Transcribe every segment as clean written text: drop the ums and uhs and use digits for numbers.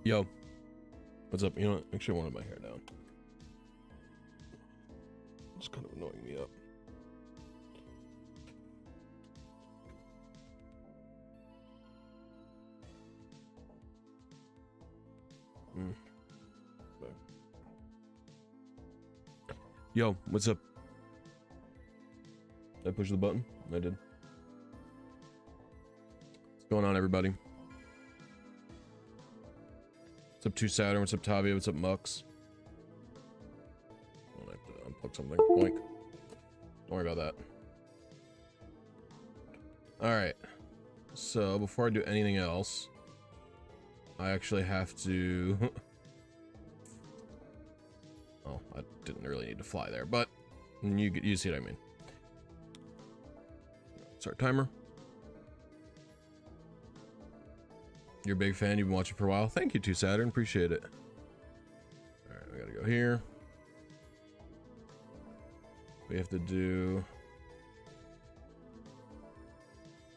Yo, what's up? You know what? Actually, I wanted my hair down. It's kind of annoying me up. Yo, what's up? Did I push the button? I did. What's going on, everybody? What's up, 2 Saturn? What's up, Tavia? What's up, Mux? Oh, I have to unplug something. Boink. Don't worry about that. Alright. So, before I do anything else, I actually have to... Oh, I didn't really need to fly there, but you see what I mean. Start timer. You're a big fan. You've been watching for a while. Thank you, 2 Saturn. Appreciate it. All right, we gotta go here. We have to do...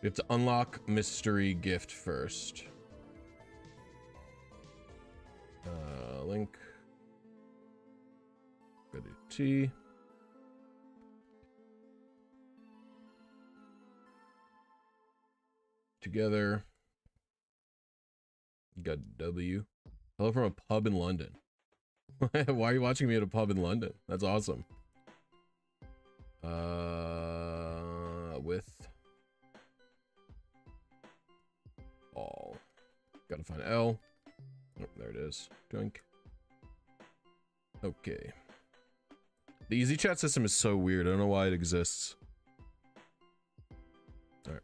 We have to unlock mystery gift first. Link. Go to T. Together. You got W. Hello from a pub in London. Why are you watching me at a pub in London? That's awesome. With all. Gotta find L. Oh, there it is. Drink. Okay. The easy chat system is so weird. I don't know why it exists. Alright.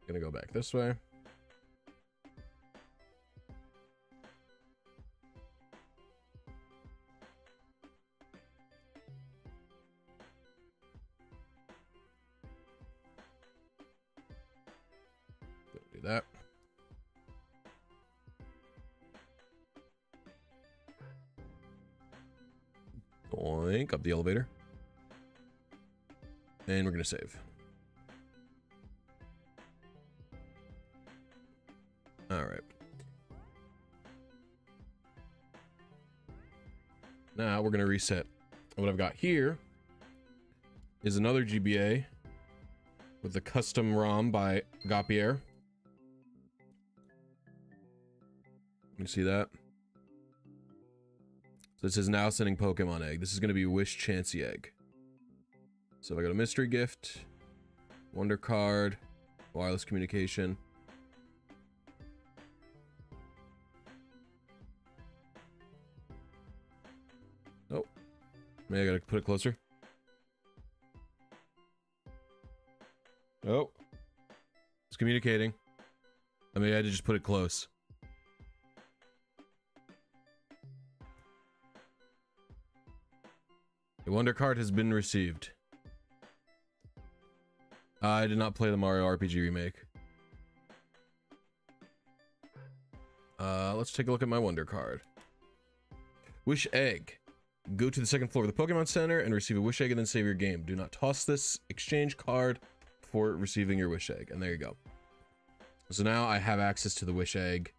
Gonna go back this way. Do that. Boink up the elevator. And we're gonna save. All right. Now we're gonna reset. What I've got here is another GBA with the custom ROM by Gapier. You see that? So it says now sending Pokemon egg. This is going to be Wish Chansey egg. So if I go to mystery gift, wonder card, wireless communication. Oh, maybe I got to put it closer. Oh, it's communicating. I mean, I had to just put it close. The wonder card has been received. I did not play the Mario RPG remake. Let's take a look at my wonder card. Wish egg. Go to the 2nd floor of the Pokemon Center and receive a wish egg and then save your game. Do not toss this exchange card before receiving your wish egg. And there you go. So now I have access to the wish egg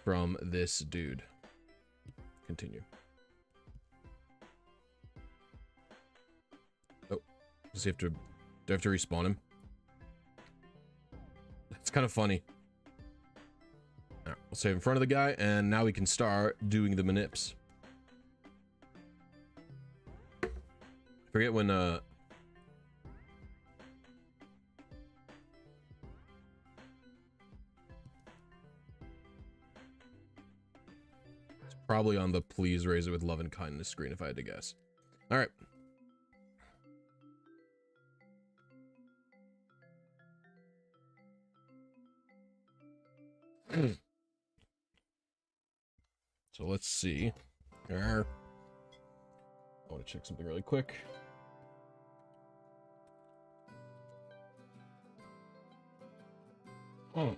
from this dude. Continue. Oh, does he have to, do I have to respawn him? It's kind of funny. All right, we'll save in front of the guy, and now we can start doing the manips. I forget when, it's probably on the please raise it with love and kindness screen if I had to guess. All right. So let's see. I want to check something really quick. Oh.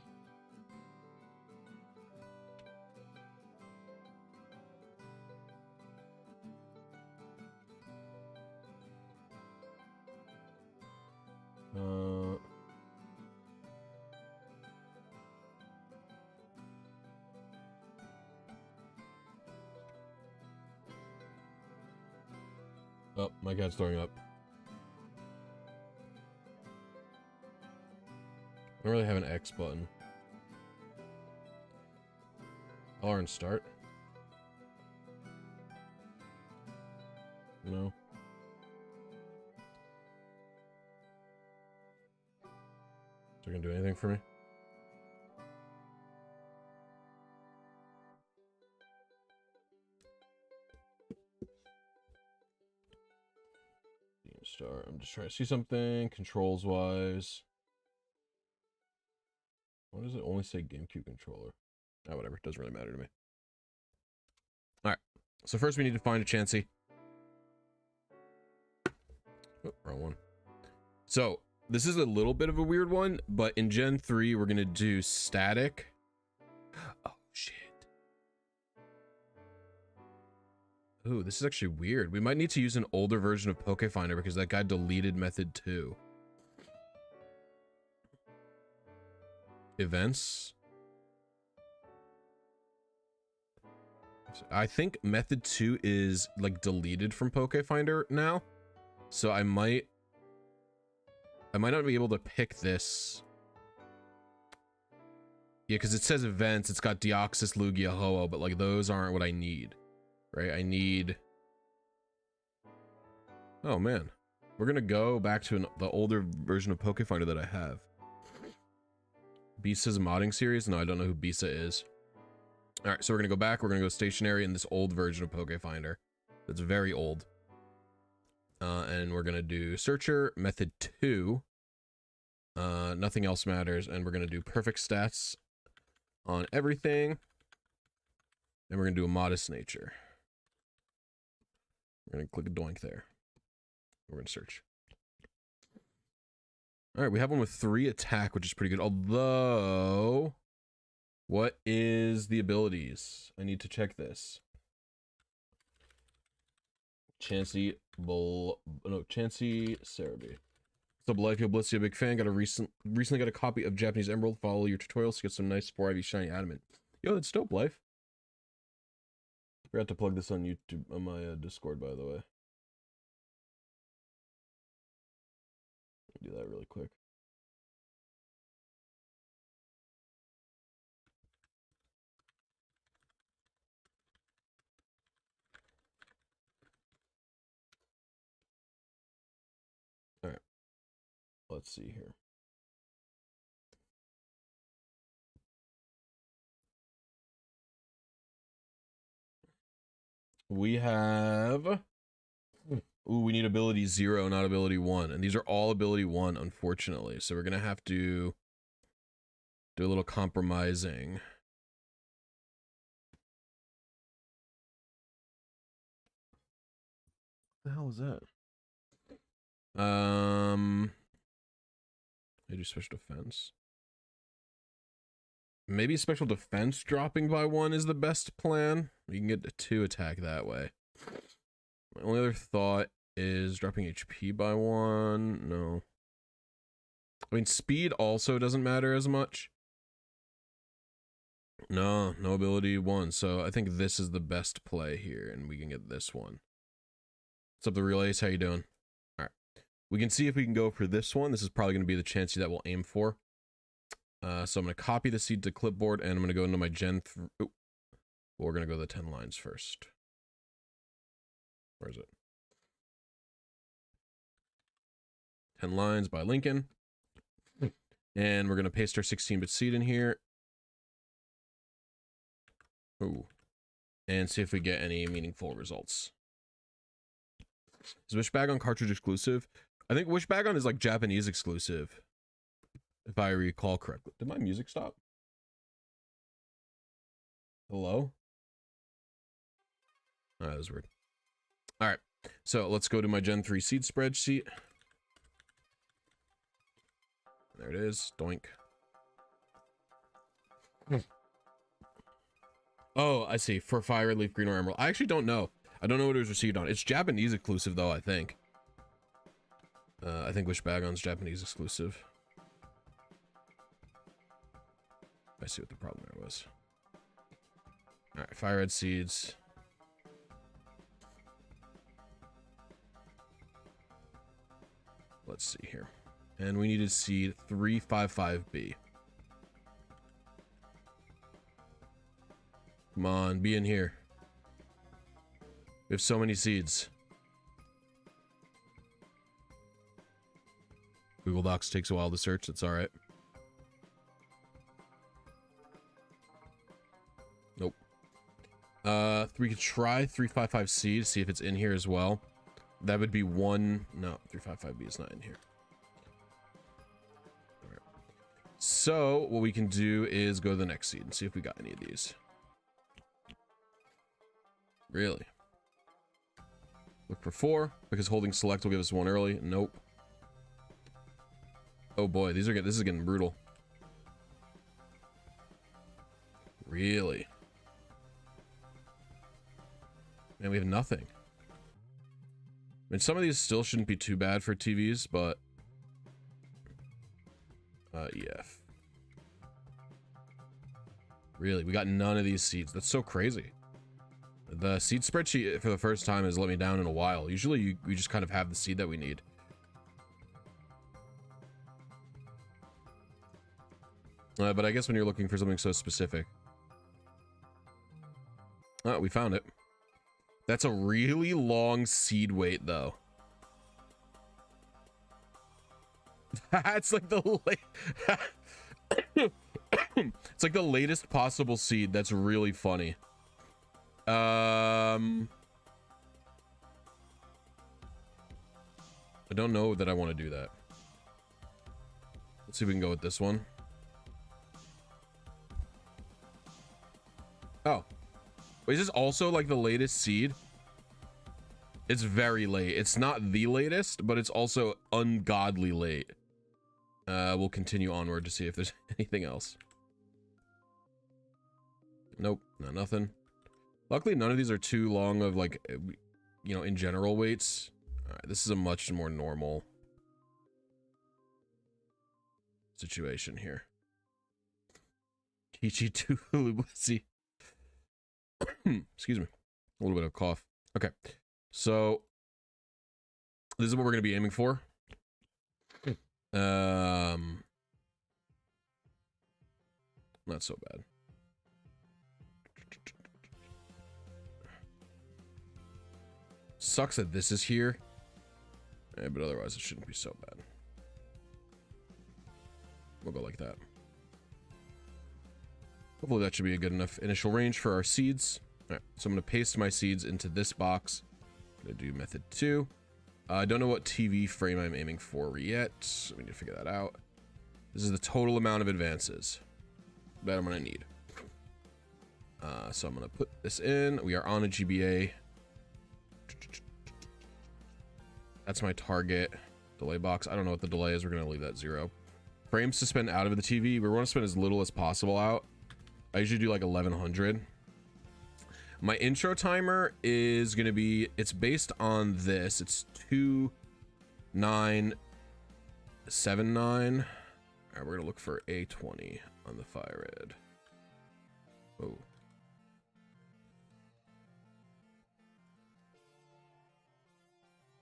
Oh, my cat's throwing up. I don't really have an X button. LR start. No. Is it gonna do anything for me? Start. I'm just trying to see something controls wise. Why does it only say GameCube controller? Ah, whatever. It doesn't really matter to me. All right. So first we need to find a Chansey. Oh, wrong one. So this is a little bit of a weird one, but in Gen 3 we're gonna do static. Oh shit. Ooh, this is actually weird. We might need to use an older version of Pokefinder because that guy deleted method 2. Events. I think method 2 is like deleted from Pokefinder now. So I might not be able to pick this. Yeah, because it says events, it's got Deoxys, Lugia, Ho-Oh, but like those aren't what I need. Right, I need... Oh man, we're gonna go back to the older version of Pokefinder that I have. Bisa's modding series? No, I don't know who Bisa is. Alright, so we're gonna go back, we're gonna go stationary in this old version of Pokefinder. That's very old. And we're gonna do searcher, method 2. Nothing else matters, and we're gonna do perfect stats on everything. And we're gonna do a modest nature. We're gonna click a doink there. We're gonna search. All right, we have one with 3 attack, which is pretty good. Although, what is the abilities? I need to check this. Chansey Cerebi. What's up, Life? Yo, Blisy, a big fan. Got a recently got a copy of Japanese Emerald. Follow your tutorials to get some nice 4IV shiny adamant. Yo, that's dope, Life. Forgot to plug this on YouTube, on my Discord, by the way. Do that really quick. All right. Let's see here. We have... Ooh, we need ability 0, not ability 1. And these are all ability 1, unfortunately. So we're going to have to do a little compromising. What the hell is that? I do special defense. Maybe special defense dropping by 1 is the best plan. We can get a 2 attack that way. My only other thought is dropping HP by 1. No. I mean, speed also doesn't matter as much. No ability 1. So I think this is the best play here, and we can get this one. What's up, the Real Ace? How you doing? All right. We can see if we can go for this one. This is probably going to be the Chansey that we'll aim for. So I'm going to copy the seed to clipboard, and I'm going to go into my Gen 3. Well, we're going to go to the 10 lines first. Where is it? 10 lines by Lincoln. And we're going to paste our 16-bit seed in here. Ooh. And see if we get any meaningful results. Is Wishbagon cartridge exclusive? I think Wishbagon is like Japanese exclusive, if I recall correctly. Did my music stop? Hello? Oh, that was weird. All right, so let's go to my Gen 3 seed spreadsheet. There it is. Doink. Oh, I see. For fire, leaf, green, or emerald. I actually don't know. I don't know what it was received on. It's Japanese exclusive, though, I think. I think Wishbagon's Japanese exclusive. I see what the problem there was. Alright, fire red seeds. Let's see here. And we need to seed 355B. Come on, be in here. We have so many seeds. Google Docs takes a while to search. That's all right. Nope. We could try 355C to see if it's in here as well. That would be one. No, 355B is not in here. All right. So what we can do is go to the next seed and see if we got any of these. Really? Look for 4 because holding select will give us 1 early. Nope. Oh boy, this is getting brutal. Really? Man, we have nothing. I mean, some of these still shouldn't be too bad for TVs, but yeah. Really, we got none of these seeds. That's so crazy. The seed spreadsheet for the first time has let me down in a while. Usually we just kind of have the seed that we need. But I guess when you're looking for something so specific. Oh, we found it. That's a really long seed wait, though. That's like the it's like the latest possible seed. That's really funny. I don't know that I want to do that. Let's see if we can go with this one. Oh. Wait, is this also like the latest seed? It's very late. It's not the latest, but it's also ungodly late. We'll continue onward to see if there's anything else. Nope, not nothing. Luckily, none of these are too long of like, you know, in general waits. All right, this is a much more normal situation here. TeachyTV, blisy. Excuse me, a little bit of cough. Okay, so this is what we're going to be aiming for. Not so bad. Sucks that this is here, but otherwise it shouldn't be so bad. We'll go like that. Hopefully that should be a good enough initial range for our seeds. All right, so I'm going to paste my seeds into this box. I'm going to do method 2. I don't know what TV frame I'm aiming for yet. So we need to figure that out. This is the total amount of advances that I'm going to need. So I'm going to put this in. We are on a GBA. That's my target delay box. I don't know what the delay is. We're going to leave that 0. Frames to spend out of the TV. We want to spend as little as possible out. I usually do like 1100. My intro timer is going to be, it's based on this. It's 2979. All right, we're going to look for A20 on the fire red. Oh.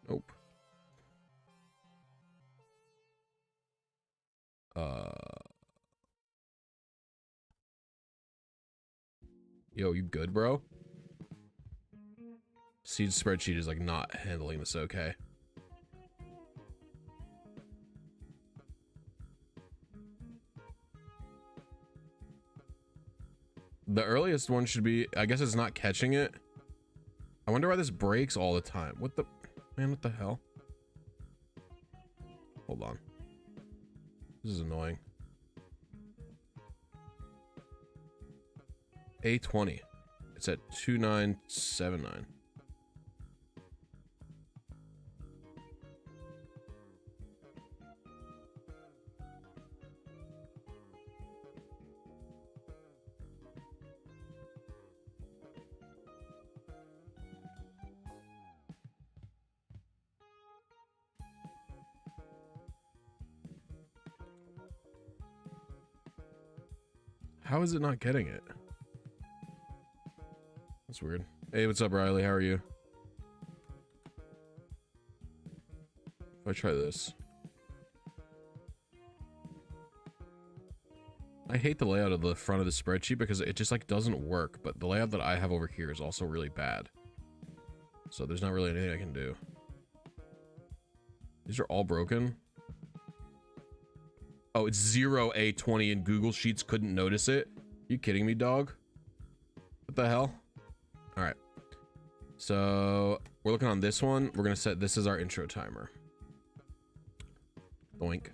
Nope. Yo, you good, bro? Seed spreadsheet is like not handling this okay. The earliest one should be, I guess it's not catching it. I wonder why this breaks all the time. What the, man, what the hell? Hold on. This is annoying. A20. It's at 2979. How is it not getting it? That's weird. Hey, what's up, Riley? How are you? If I try this. I hate the layout of the front of the spreadsheet because it just like doesn't work, but the layout that I have over here is also really bad. So there's not really anything I can do. These are all broken. Oh, it's 0A20 and Google Sheets couldn't notice it. You kidding me, dog? What the hell? All right. So we're looking on this one. We're going to set this as our intro timer. Boink.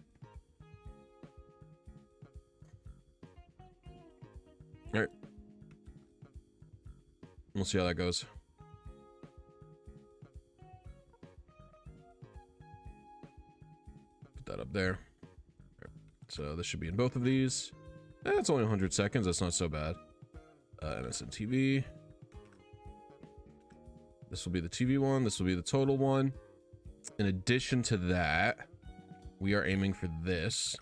All right. We'll see how that goes. Put that up there. So this should be in both of these. It's only 100 seconds. That's not so bad. MSN TV. This will be the TV one. This will be the total one. In addition to that, we are aiming for this.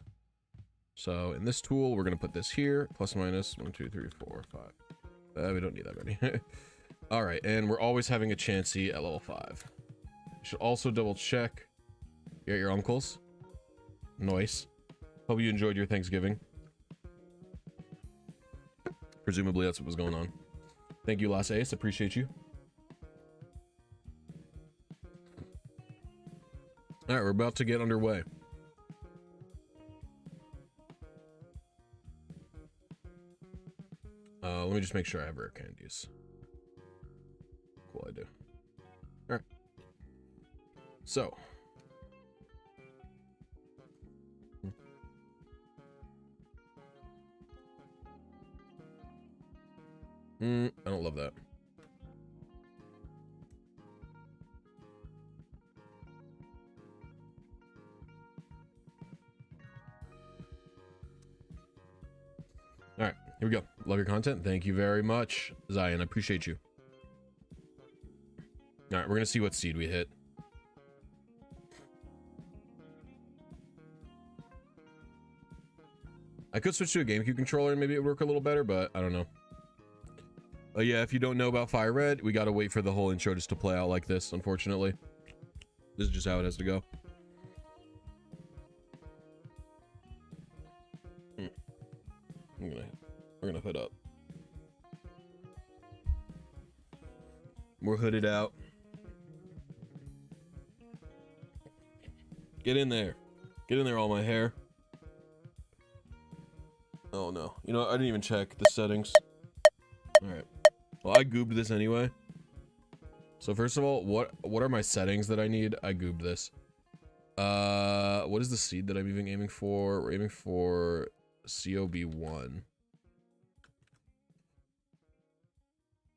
So in this tool, we're going to put this here. Plus minus 1, 2, 3, 4, 5. We don't need that many. All right. And we're always having a Chansey at level 5. You should also double check. You're at your uncle's. Nice. Hope you enjoyed your Thanksgiving. Presumably that's what was going on. Thank you, Las Ace. Appreciate you. All right, we're about to get underway. Let me just make sure I have rare candies. Cool, I do. All right. So. I don't love that. All right, here we go. Love your content. Thank you very much, Zion. I appreciate you. All right, we're gonna see what seed we hit. I could switch to a GameCube controller and maybe it would work a little better, but I don't know. Yeah, if you don't know about Fire Red, we gotta wait for the whole intro just to play out like this, unfortunately. This is just how it has to go. We're gonna hood up. We're hooded out. Get in there. Get in there, all my hair. Oh no. You know, I didn't even check the settings. Alright. Well, I goobed this anyway. So first of all, what are my settings that I need? I goobed this. What is the seed that I'm even aiming for? We're aiming for COB1.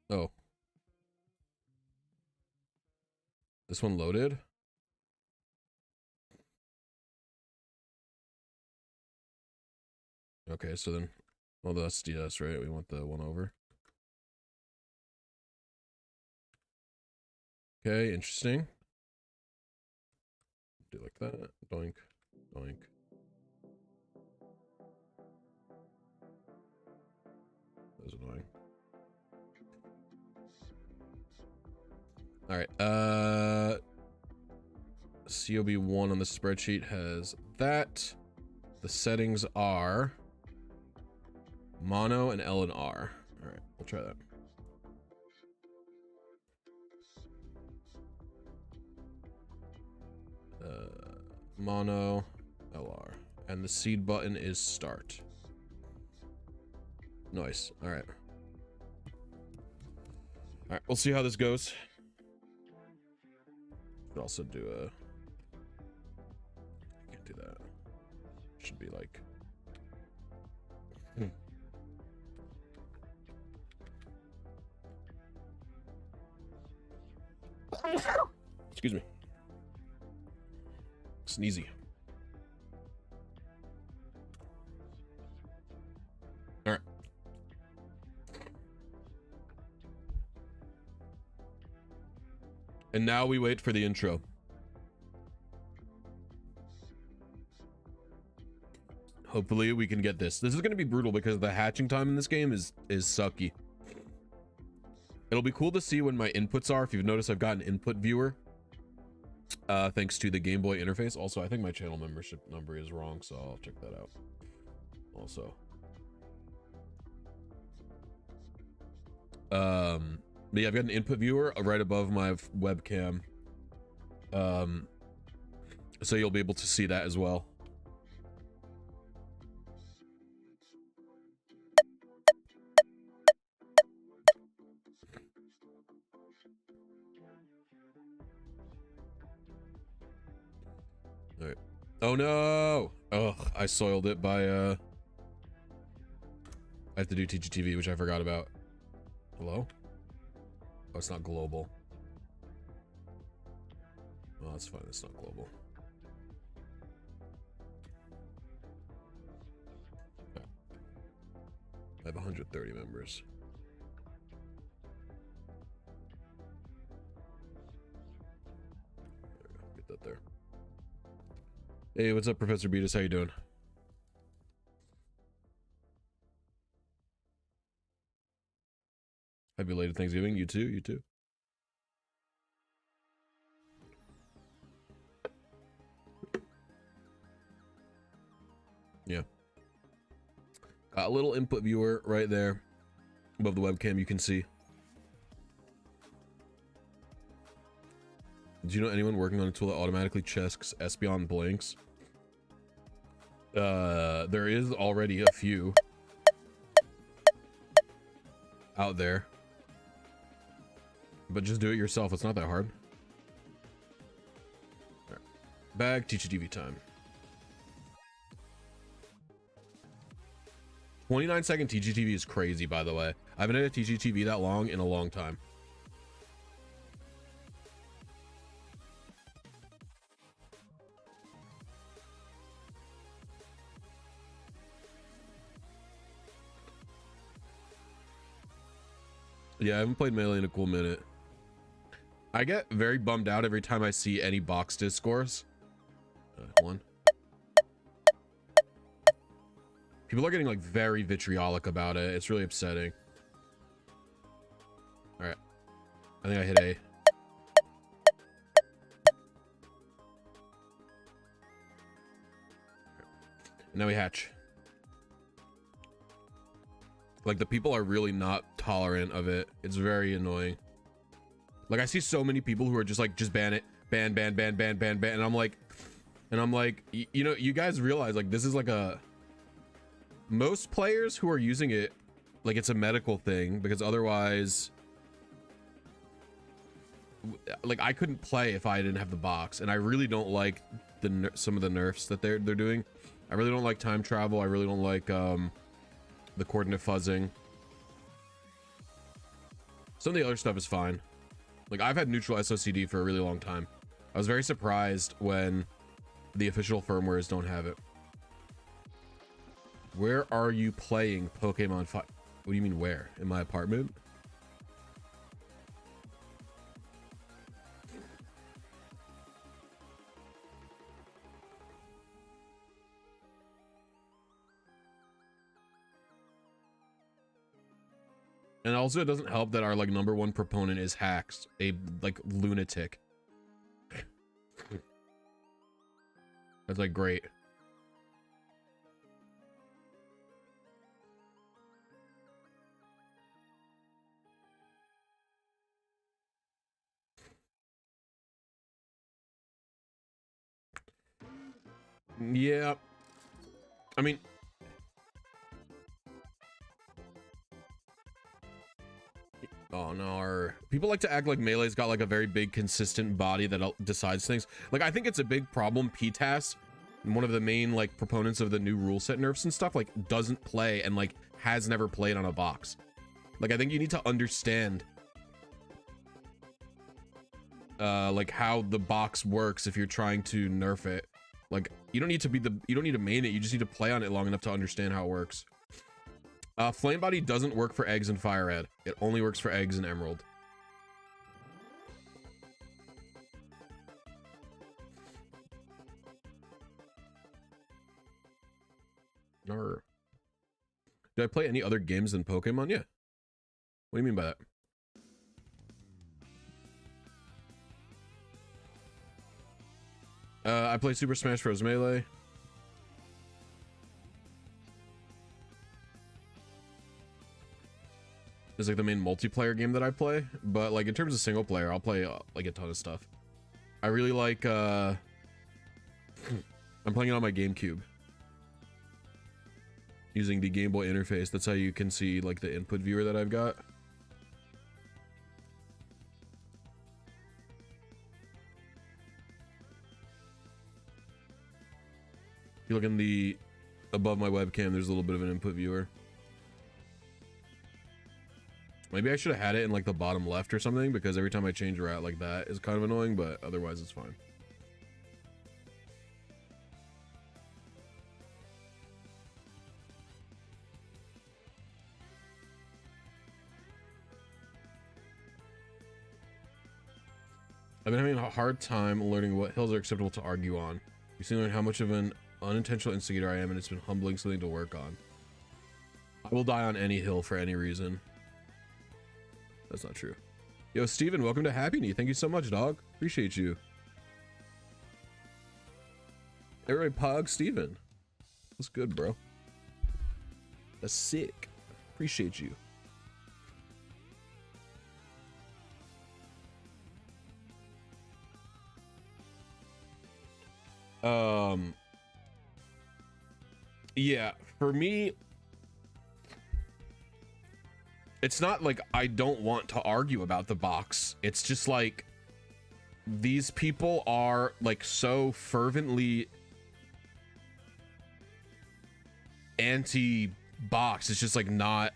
Oh. This one loaded? Okay, so then, well, that's DS, right? We want the one over. Okay, interesting. Do like that. Doink, doink. That was annoying. All right. COB1 on the spreadsheet has that. The settings are mono and L and R. All right, we'll try that. Mono LR, and the seed button is start. Nice. All right. All right, we'll see how this goes. Could also do a. I can't do that. Should be like. Excuse me. Sneezy. All right. And now we wait for the intro. Hopefully we can get this. This is going to be brutal because the hatching time in this game is sucky. It'll be cool to see when my inputs are. If you've noticed, I've got an input viewer. Thanks to the Game Boy interface. Also, I think my channel membership number is wrong, so I'll check that out. Also, But yeah, I've got an input viewer right above my webcam. So you'll be able to see that as well. All right. Oh no! Ugh, I soiled it by I have to do TeachyTV, which I forgot about. Hello? Oh, it's not global. Well, that's fine. It's not global. Okay. I have 130 members. There we go. Get that there. Hey, what's up, Professor Beatus? How you doing? Happy belated Thanksgiving. You too. You too. Yeah. Got a little input viewer right there above the webcam. You can see. Do you know anyone working on a tool that automatically checks Espeon blanks? There is already a few out there, but just do it yourself. It's not that hard. All right. Bag TeachyTV time. 29-second TeachyTV is crazy, by the way. I haven't had a TeachyTV that long in a long time. Yeah, I haven't played Melee in a cool minute. I get very bummed out every time I see any box discourse. One. People are getting like very vitriolic about it. It's really upsetting. All right. I think I hit A. Now we hatch. Like, the people are really not tolerant of it. It's very annoying. Like, I see so many people who are just like, just ban it. Ban. And I'm like, you know, you guys realize, like, this is like a... Most players who are using it, like, it's a medical thing, because otherwise... Like, I couldn't play if I didn't have the box, and I really don't like some of the nerfs that they're doing. I really don't like time travel. I really don't like, the coordinate fuzzing. Some of the other stuff is fine. Like, I've had neutral SOCD for a really long time. I was very surprised when the official firmwares don't have it. Where are you playing Pokemon 5? What do you mean where? In my apartment? And also, it doesn't help that our like #1 proponent is Hacks, a like lunatic. That's like great. Yeah, I mean, oh no, people like to act like Melee's got like a very big consistent body that decides things. Like, I think it's a big problem. PTAS, one of the main like proponents of the new rule set nerfs and stuff, like doesn't play and like has never played on a box. Like, I think you need to understand like how the box works if you're trying to nerf it. Like, you don't need to main it, you just need to play on it long enough to understand how it works. Flame Body doesn't work for eggs and Fire Red. It only works for eggs and Emerald. Arr. Do I play any other games than Pokemon? Yeah. What do you mean by that? I play Super Smash Bros. Melee. is like the main multiplayer game that I play, but like in terms of single player, I'll play like a ton of stuff. I really like I'm playing it on my GameCube using the Game Boy interface. That's how you can see like the input viewer that I've got. If you look in the above my webcam, there's a little bit of an input viewer. Maybe I should have had it in like the bottom left or something, because every time I change a route like that is kind of annoying, but otherwise it's fine. I've been having a hard time learning what hills are acceptable to argue on. You seem to learn how much of an unintentional instigator I am, and it's been humbling, something to work on. I will die on any hill for any reason. That's not true. Yo, Steven, welcome to Happy Knee. Thank you so much, dog. Appreciate you. Everybody pog Steven. That's good, bro. That's sick. Appreciate you. Yeah, for me, it's not like I don't want to argue about the box. It's just like these people are like so fervently anti-box. It's just like not.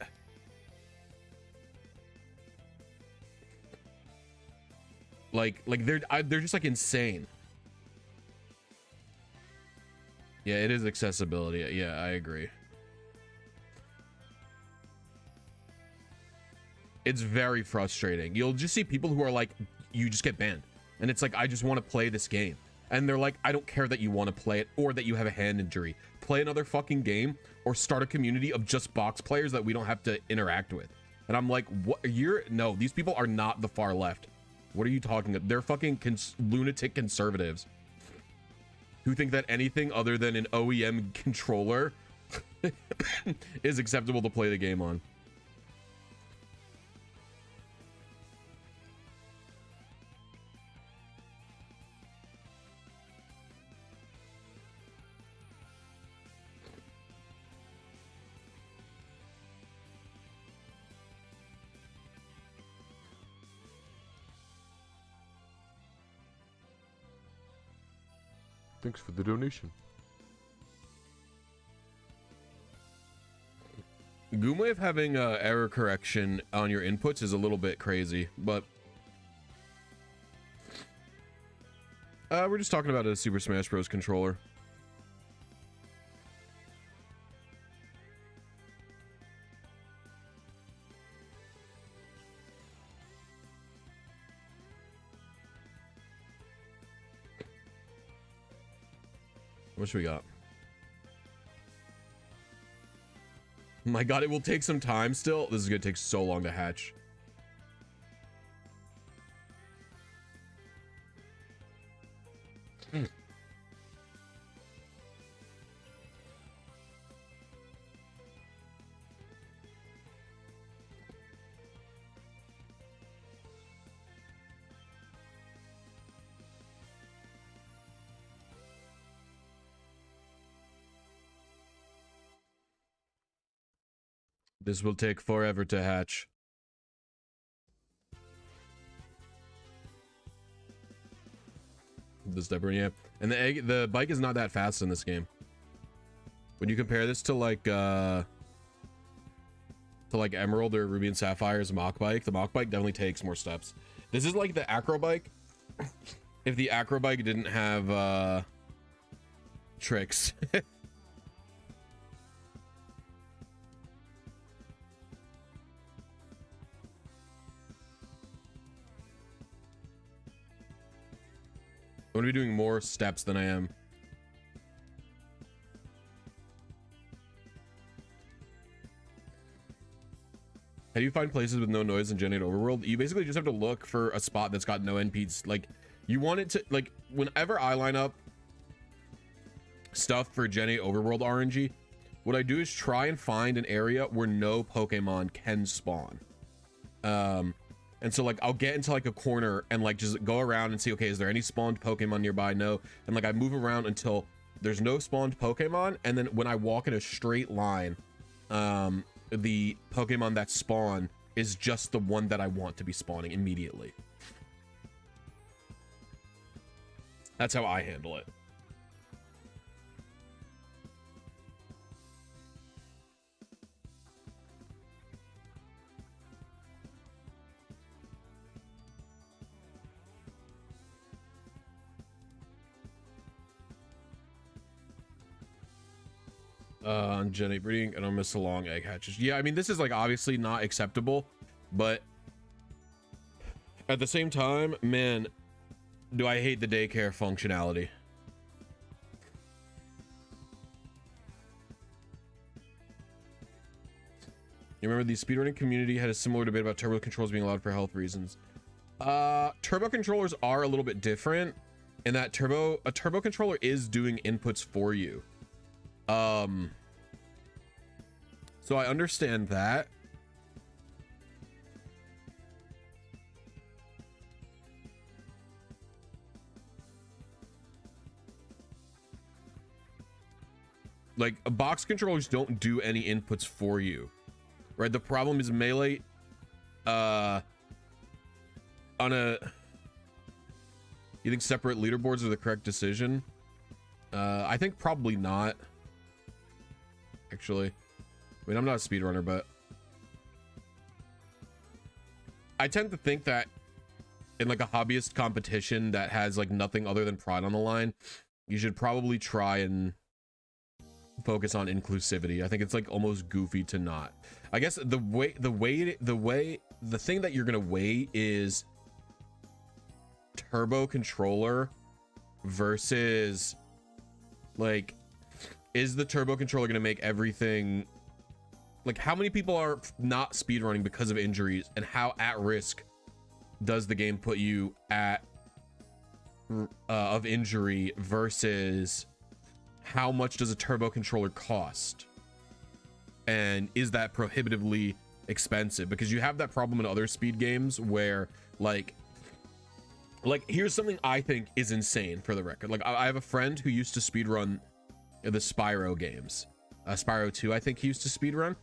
Like they're just like insane. Yeah, it is accessibility. Yeah, I agree. It's very frustrating. You'll just see people who are like, you just get banned. And it's like, I just want to play this game. And they're like, I don't care that you want to play it or that you have a hand injury. Play another fucking game or start a community of just box players that we don't have to interact with. And I'm like, what? No, these people are not the far left. What are you talking about? They're fucking lunatic conservatives who think that anything other than an OEM controller is acceptable to play the game on. Thanks for the donation. Goom way of having error correction on your inputs is a little bit crazy, but we're just talking about a Super Smash Bros. Controller. How much we got? My god, it will take some time still. This is gonna take so long to hatch. This will take forever to hatch. The stepper, yeah. And the bike is not that fast in this game. When you compare this to like Emerald or Ruby and Sapphire's mock bike, the mock bike definitely takes more steps. This is like the acro bike. If the acro bike didn't have tricks. I'm gonna be doing more steps than I am. How do you find places with no noise in Gen 8 Overworld? You basically just have to look for a spot that's got no NPs. Like, you want it to, like, whenever I line up stuff for Gen 8 Overworld RNG, what I do is try and find an area where no Pokemon can spawn. And so like I'll get into like a corner and like just go around and see, okay, is there any spawned Pokemon nearby? No. And like I move around until there's no spawned Pokemon, and then when I walk in a straight line, the Pokemon that spawn is just the one that I want to be spawning immediately. That's how I handle it. On Jenny breeding, I don't miss the long egg hatches. Yeah, I mean, this is like obviously not acceptable, but at the same time, man, do I hate the daycare functionality. You remember the speedrunning community had a similar debate about turbo controls being allowed for health reasons. Turbo controllers are a little bit different in that a turbo controller is doing inputs for you. So I understand that. Like, box controllers don't do any inputs for you, right? The problem is Melee, on a, you think separate leaderboards are the correct decision? I think probably not, actually. I mean, I'm not a speedrunner, but I tend to think that in like a hobbyist competition that has like nothing other than pride on the line, you should probably try and focus on inclusivity. I think it's like almost goofy to not. I guess the thing that you're gonna weigh is turbo controller versus like, is the turbo controller gonna make everything, like how many people are not speedrunning because of injuries, and how at risk does the game put you at of injury versus how much does a turbo controller cost, and is that prohibitively expensive? Because you have that problem in other speed games where like here's something I think is insane for the record. Like I have a friend who used to speedrun the Spyro games, Spyro 2 I think he used to speedrun,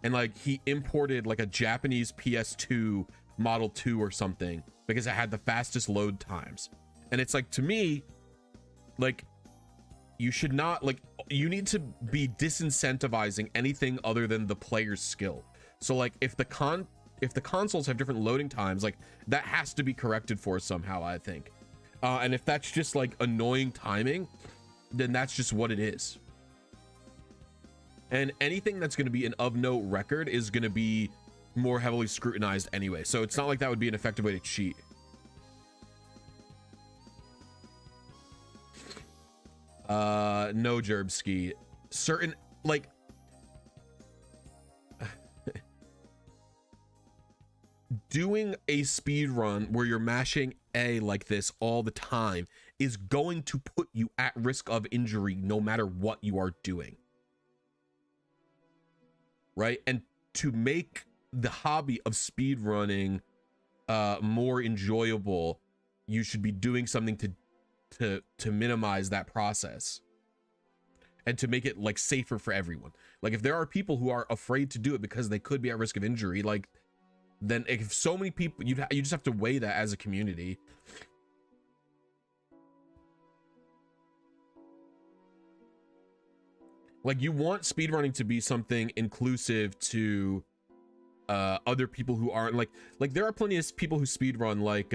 and like he imported like a Japanese PS2 Model 2 or something because it had the fastest load times. And it's like, to me, like, you should not, like, you need to be disincentivizing anything other than the player's skill. So like if the consoles have different loading times, like that has to be corrected for somehow, I think. And if that's just like annoying timing, then that's just what it is. And anything that's going to be an of note record is going to be more heavily scrutinized anyway. So it's not like that would be an effective way to cheat. No, Jerbski. Certain, like, doing a speed run where you're mashing A like this all the time is going to put you at risk of injury no matter what you are doing. Right? And to make the hobby of speed running more enjoyable, you should be doing something to minimize that process and to make it like safer for everyone. Like if there are people who are afraid to do it because they could be at risk of injury, like then if so many people, you just have to weigh that as a community. Like you want speedrunning to be something inclusive to other people who aren't like there are plenty of people who speedrun, like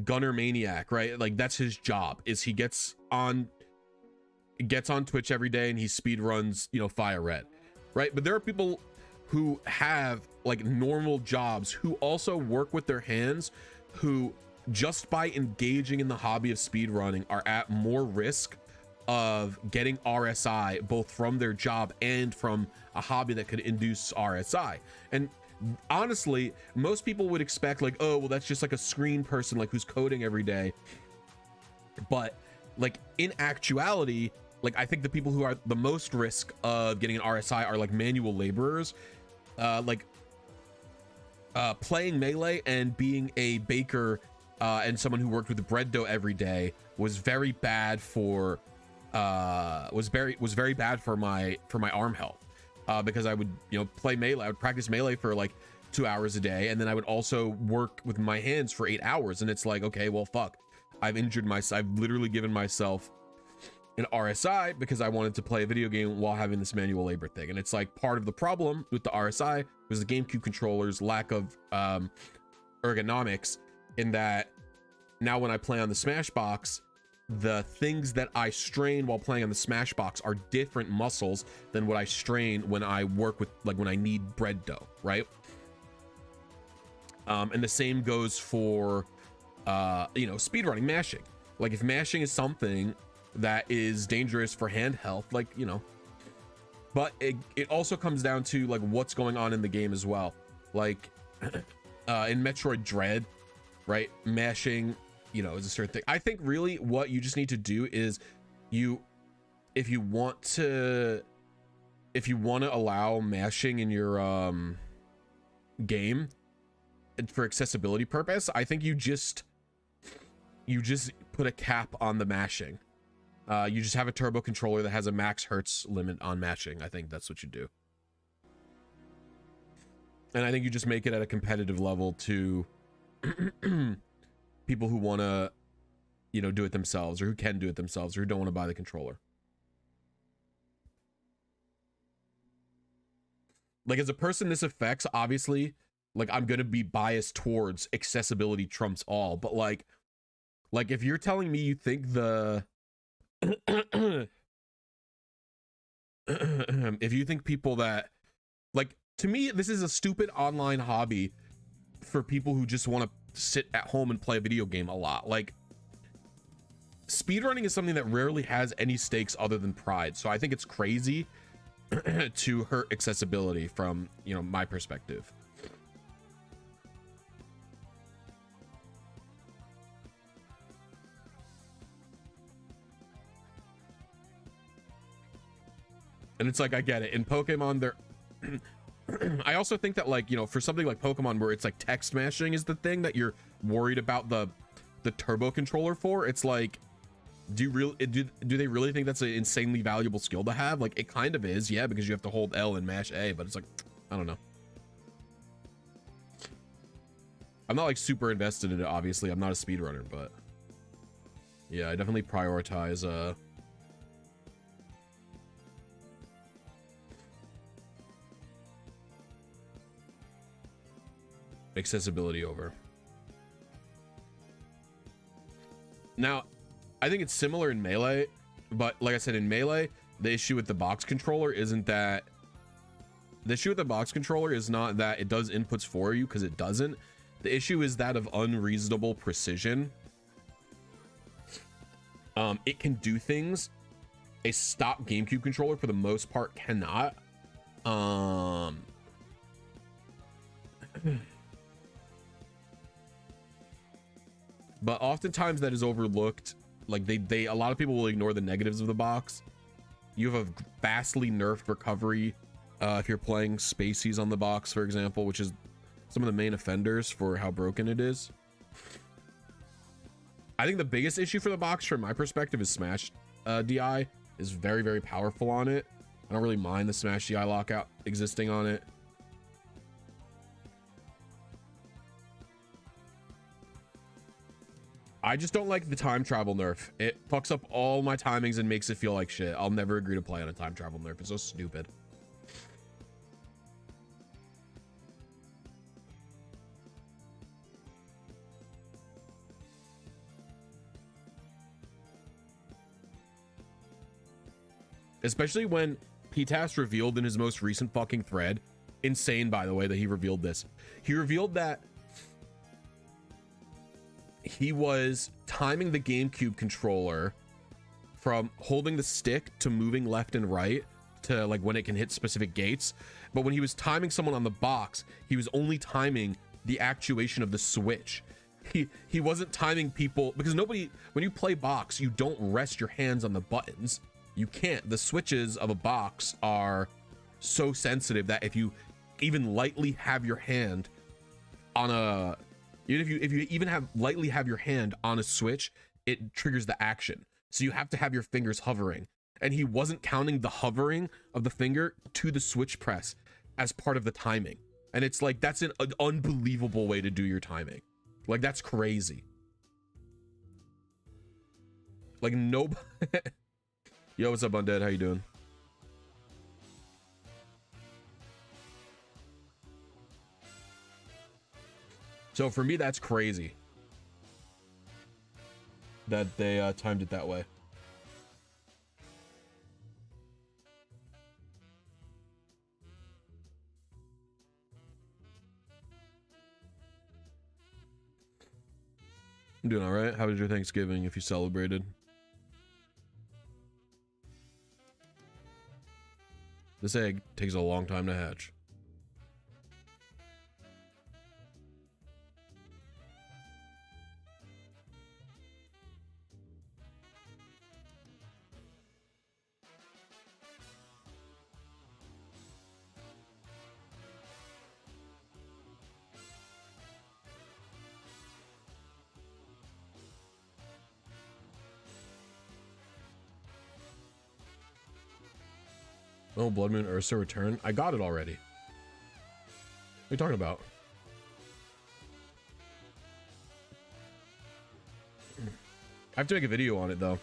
Gunner Maniac, right? Like that's his job, is he gets on Twitch every day and he speedruns, you know, Fire Red, right? But there are people who have like normal jobs who also work with their hands, who just by engaging in the hobby of speedrunning are at more risk of getting RSI, both from their job and from a hobby that could induce RSI. And honestly, most people would expect like, oh well, that's just like a screen person like who's coding every day. But like in actuality, like I think the people who are the most risk of getting an RSI are like manual laborers, playing Melee and being a baker and someone who worked with bread dough every day was very bad for was very bad for my arm health, because I would, you know, play Melee. I would practice Melee for like 2 hours a day, and then I would also work with my hands for 8 hours, and it's like, okay, well, fuck, I've injured myself. I've literally given myself an RSI because I wanted to play a video game while having this manual labor thing. And it's like, part of the problem with the RSI was the GameCube controller's lack of ergonomics, in that now when I play on the Smashbox, the things that I strain while playing on the Smashbox are different muscles than what I strain when I work with, like, when I knead bread dough, right? And the same goes for you know, speedrunning, mashing. Like, if mashing is something that is dangerous for hand health, like, you know, but it also comes down to like what's going on in the game as well. Like in Metroid Dread, right, mashing, you know, is a certain thing. I think really what you just need to do is if you want to allow mashing in your game for accessibility purpose, I think you just put a cap on the mashing. You just have a turbo controller that has a max hertz limit on mashing. I think that's what you do. And I think you just make it at a competitive level to people who want to, you know, do it themselves, or who can do it themselves, or who don't want to buy the controller. Like, as a person this affects, obviously, like, I'm going to be biased towards accessibility trumps all, but like if you're telling me you think the if you think people that, like, to me, this is a stupid online hobby for people who just want to sit at home and play a video game a lot. Like, speedrunning is something that rarely has any stakes other than pride. So I think it's crazy to hurt accessibility from, you know, my perspective. And it's like, I get it. In Pokemon, there I also think that, like, you know, for something like Pokemon where it's like text mashing is the thing that you're worried about the turbo controller for, it's like, do they really think that's an insanely valuable skill to have? Like, it kind of is, yeah, because you have to hold L and mash A, but it's like, I don't know. I'm not like super invested in it, obviously. I'm not a speedrunner, but yeah, I definitely prioritize accessibility over. Now, I think it's similar in Melee, but like I said, in Melee, the issue with the box controller isn't that the issue with the box controller is not that it does inputs for you, because it doesn't. The issue is that of unreasonable precision. It can do things a stock GameCube controller for the most part cannot. But oftentimes that is overlooked. Like, a lot of people will ignore the negatives of the box. You have a vastly nerfed recovery if you're playing Spaceys on the box, for example, which is some of the main offenders for how broken it is. I think the biggest issue for the box, from my perspective, is Smash DI is very, very powerful on it. I don't really mind the Smash DI lockout existing on it. I just don't like the time travel nerf. It fucks up all my timings and makes it feel like shit. I'll never agree to play on a time travel nerf. It's so stupid. Especially when PTAS revealed in his most recent fucking thread. Insane, by the way, that he revealed this. He revealed that he was timing the GameCube controller from holding the stick to moving left and right to like when it can hit specific gates. But when he was timing someone on the box, he was only timing the actuation of the switch. He wasn't timing people, because nobody, when you play box, you don't rest your hands on the buttons. You can't. The switches of a box are so sensitive that if you even lightly have your hand on a, if you even have lightly have your hand on a switch, it triggers the action. So you have to have your fingers hovering, and he wasn't counting the hovering of the finger to the switch press as part of the timing. And it's like, that's an unbelievable way to do your timing. Like, that's crazy. Like, nope. Yo, what's up, Undead? How you doing? So for me, that's crazy that they timed it that way. I'm doing all right. How was your Thanksgiving, if you celebrated? This egg takes a long time to hatch. Oh, Blood Moon Ursa return. I got it already. What are you talking about? I have to make a video on it though.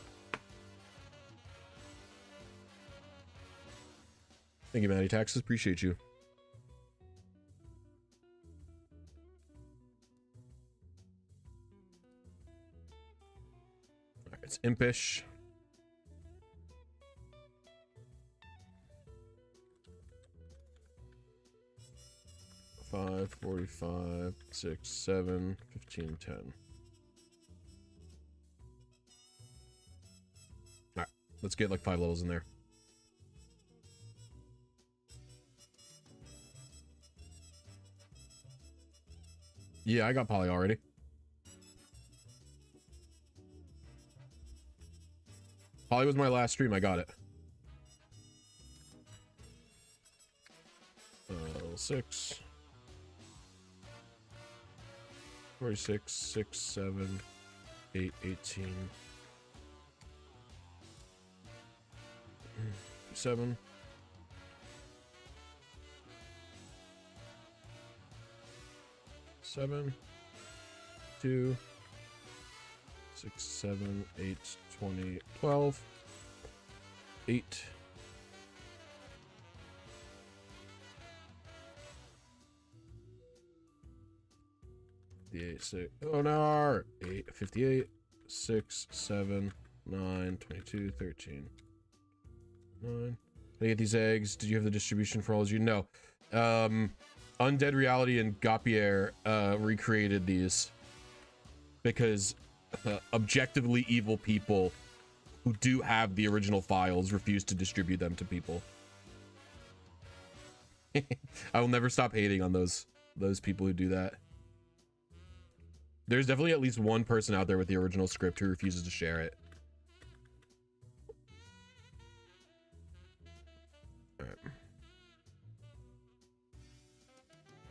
Thank you, Matty Taxes. Appreciate you. All right, it's impish. Five, 45, 6, 7, 15, 10. All right, let's get like 5 levels in there. Yeah, I got Poly already. Poly was my last stream. I got it. 6. 46, 6, 7, 8, 18, 7. Seven, 2, 6, 7, 8, 20, 12, 8. The 8, 6. Oh no! 8, 58, 6, 7, 9, 22, 13. 9. I get these eggs. Did you have the distribution for all of you? No. Undead Reality and Gapier recreated these because objectively evil people who do have the original files refuse to distribute them to people. I will never stop hating on those people who do that. There's definitely at least one person out there with the original script who refuses to share it. All right.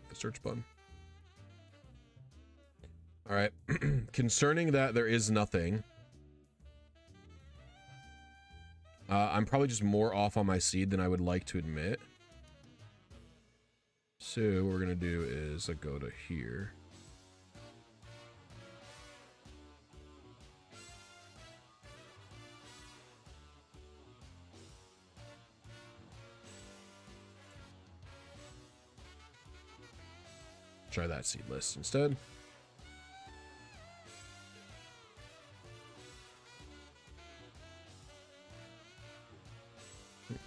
The search button. All right. Concerning that there is nothing. I'm probably just more off on my seed than I would like to admit. So what we're gonna do is go to here. Try that seed list instead.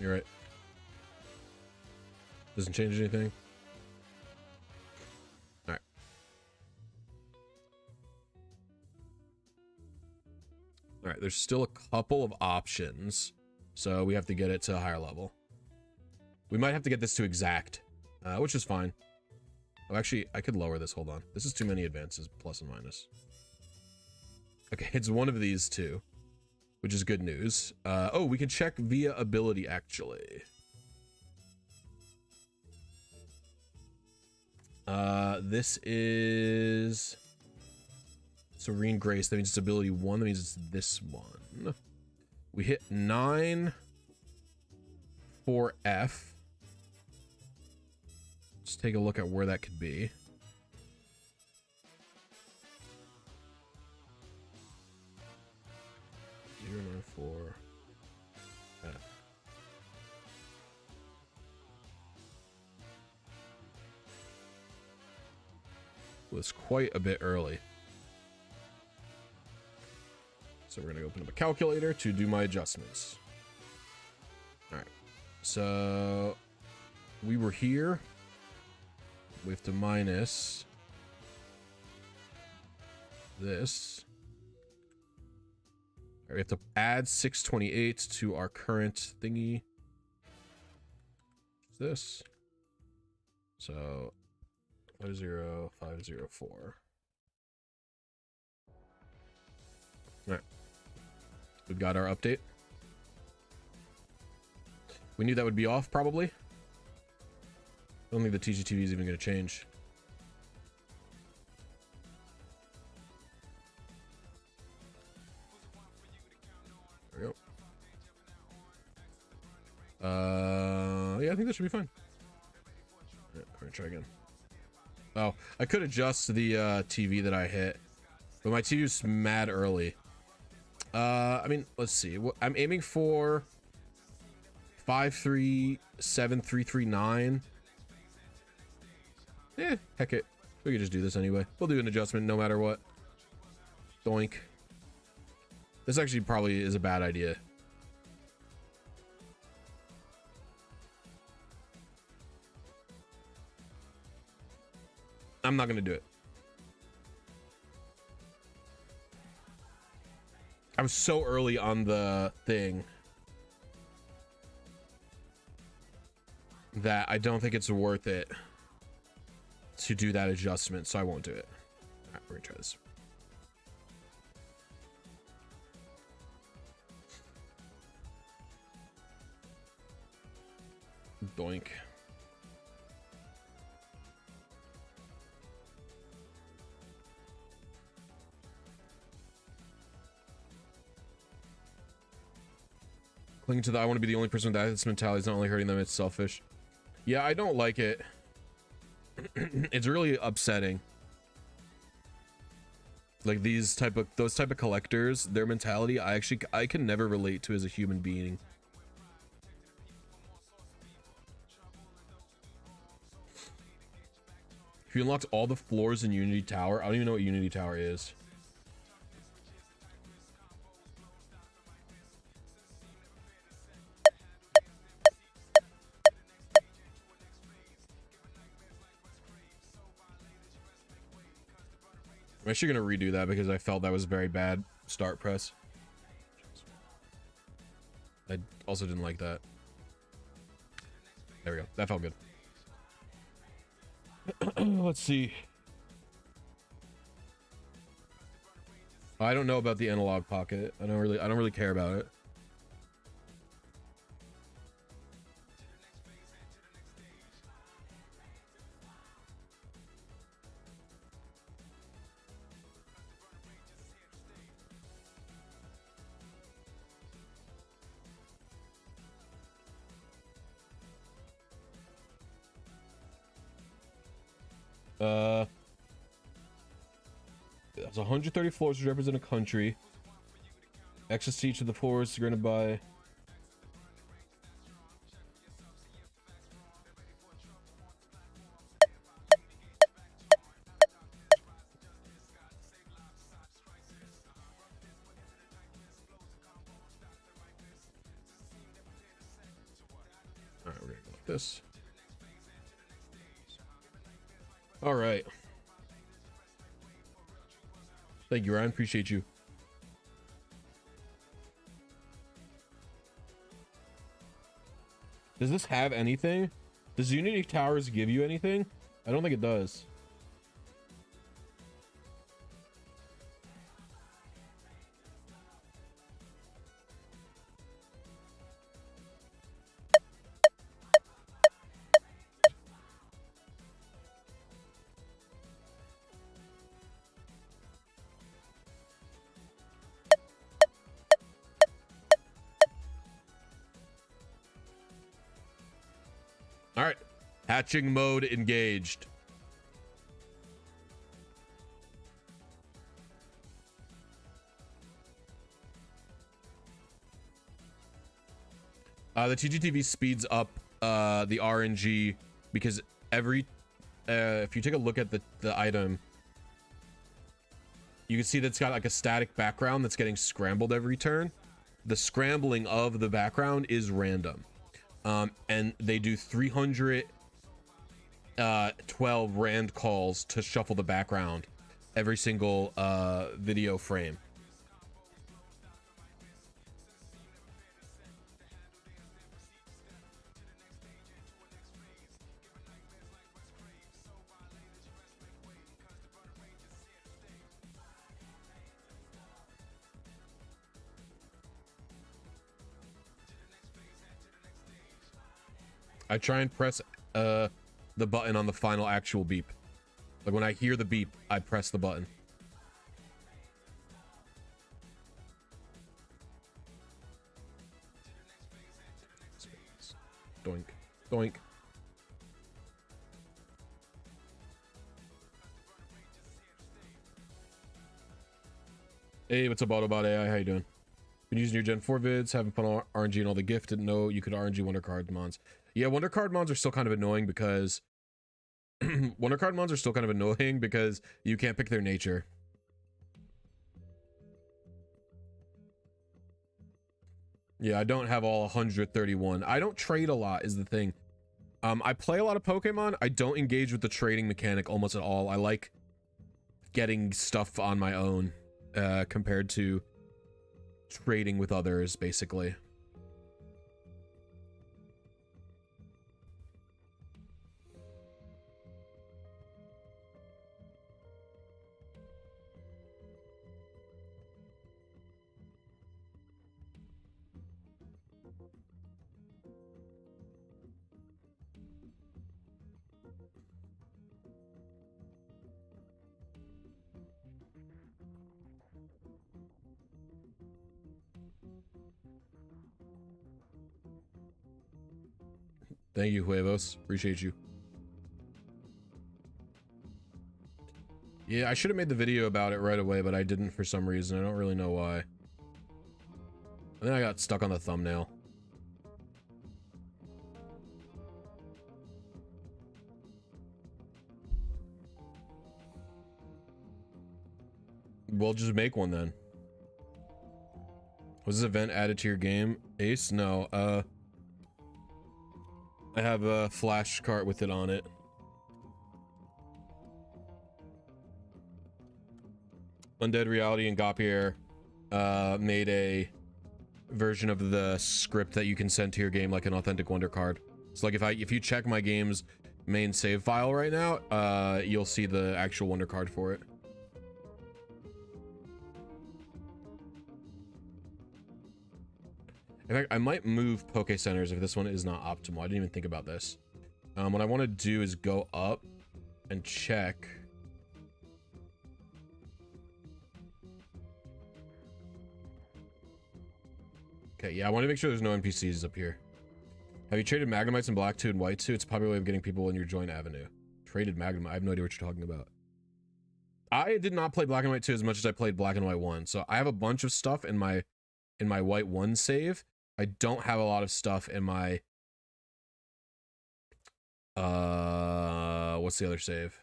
You're right. Doesn't change anything. All right. All right, there's still a couple of options, so we have to get it to a higher level. We might have to get this to exact, which is fine. Oh, actually, I could lower this. Hold on. This is too many advances, plus and minus. Okay, it's one of these two, which is good news. Oh, we can check via ability, actually. This is Serene Grace. That means it's ability 1. That means it's this one. We hit 9 for F. Let's take a look at where that could be. For F. Was quite a bit early. So we're going to open up a calculator to do my adjustments. All right. So we were here. We have to minus this. We have to add 628 to our current thingy. This. So 50504. All right. We've got our update. We knew that would be off probably. I don't think the TeachyTV is even going to change. There we go. Yeah, I think that should be fine. Yeah, we're gonna try again. Oh, I could adjust the TV that I hit, but my TV was mad early. I mean, let's see. I'm aiming for 537,339. Yeah, heck it. We could just do this anyway. We'll do an adjustment no matter what. Doink. This actually probably is a bad idea. I'm not gonna do it. I was so early on the thing that I don't think it's worth it to do that adjustment, so I won't do it. All right, we're gonna try this. Doink. Clinging to the I want to be the only person with that mentality is not only hurting them, it's selfish. Yeah, I don't like it. It's really upsetting. Like those type of collectors, their mentality, I can never relate to as a human being. If you unlocked all the floors in Unity Tower, I don't even know what Unity Tower is. I'm actually gonna redo that because I felt that was very bad start press. I also didn't like that. There we go. That felt good. Let's see. I don't know about the analog pocket. I don't really care about it. That's 130 floors which represent a country. Access to each of the floors granted by Alright, we're gonna go like this. Alright. Thank you, Ryan. Appreciate you. Does this have anything? Does Unity Towers give you anything? I don't think it does. All right, hatching mode engaged. The TeachyTV speeds up the RNG because every if you take a look at the item, you can see that it's got like a static background that's getting scrambled every turn. The scrambling of the background is random, and they do 312 rand calls to shuffle the background every single video frame. I try and press the button on the final actual beep. Like when I hear the beep, I press the button. Doink, doink. Hey, what's up, Autobot AI? How you doing? Been using your Gen 4 vids, having fun on RNG and all the gift. Didn't know you could RNG Wonder Card mons. Yeah, Wonder Card mons are still kind of annoying because Wonder Card mons are still kind of annoying because you can't pick their nature. Yeah, I don't have all 131. I don't trade a lot is the thing. I play a lot of Pokemon. I don't engage with the trading mechanic almost at all. I like getting stuff on my own compared to trading with others, basically. Thank you, Huevos. Appreciate you. Yeah, I should have made the video about it right away, but I didn't for some reason. I don't really know why. And then I got stuck on the thumbnail. We'll just make one then. Was this event added to your game, Ace? No, I have a flash cart with it on it. Undead Reality and Gapier made a version of the script that you can send to your game like an authentic Wonder Card. So like if you check my game's main save file right now, you'll see the actual Wonder Card for it. In fact, I might move Poke Centers if this one is not optimal. I didn't even think about this. What I want to do is go up and check. Okay, yeah, I want to make sure there's no NPCs up here. Have you traded Magnemites in Black 2 and White 2? It's a popular way of getting people in your joint avenue. Traded Magnemite? I have no idea what you're talking about. I did not play Black and White 2 as much as I played Black and White 1. So I have a bunch of stuff in my White 1 save. I don't have a lot of stuff in my what's the other save?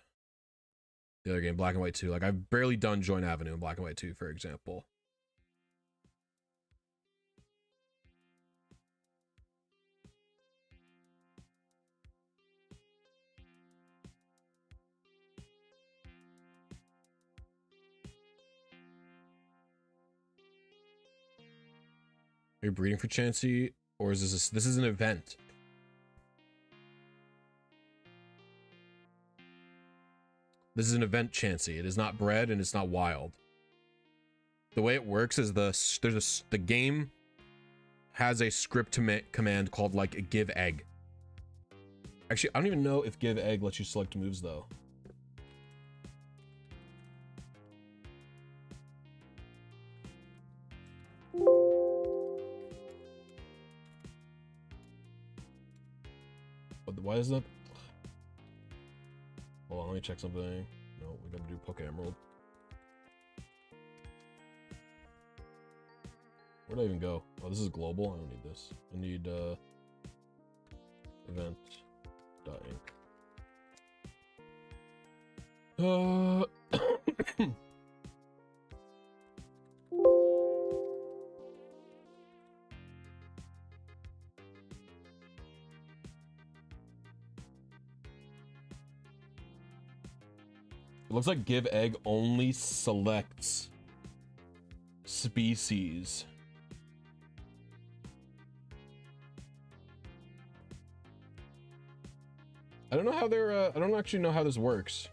The other game, Black and White 2. Like I've barely done Joint Avenue in Black and White 2, for example. Are you breeding for Chansey, or is this is an event? This is an event, Chansey. It is not bred and it's not wild. The way it works is the game has a script command called like give egg. Actually, I don't even know if give egg lets you select moves though. But why is that? Hold on, let me check something. No, we gotta do Poke Emerald. Where'd I even go? Oh, this is global. I don't need this. I need event.inc. It looks like give egg only selects species. I don't know how they're, I don't actually know how this works.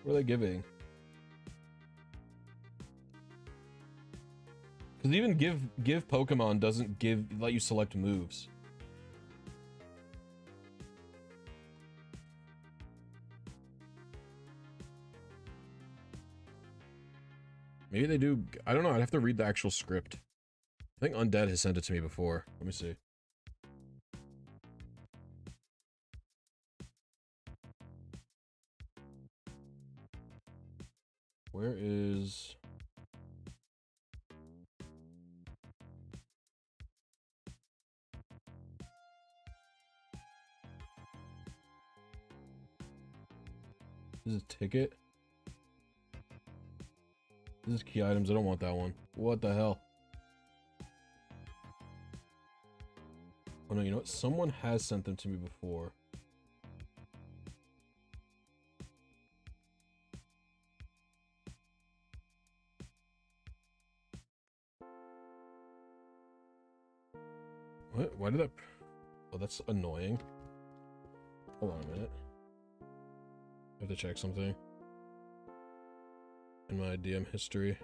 What are they giving? Because even give Pokemon doesn't let you select moves. Maybe they do. I don't know. I'd have to read the actual script. I think Undead has sent it to me before. Let me see. Where is... This is a ticket? This is key items. I don't want that one. What the hell? Oh no, you know what? Someone has sent them to me before. What? Why did that... Oh, that's annoying. Hold on a minute. I have to check something. In my DM history.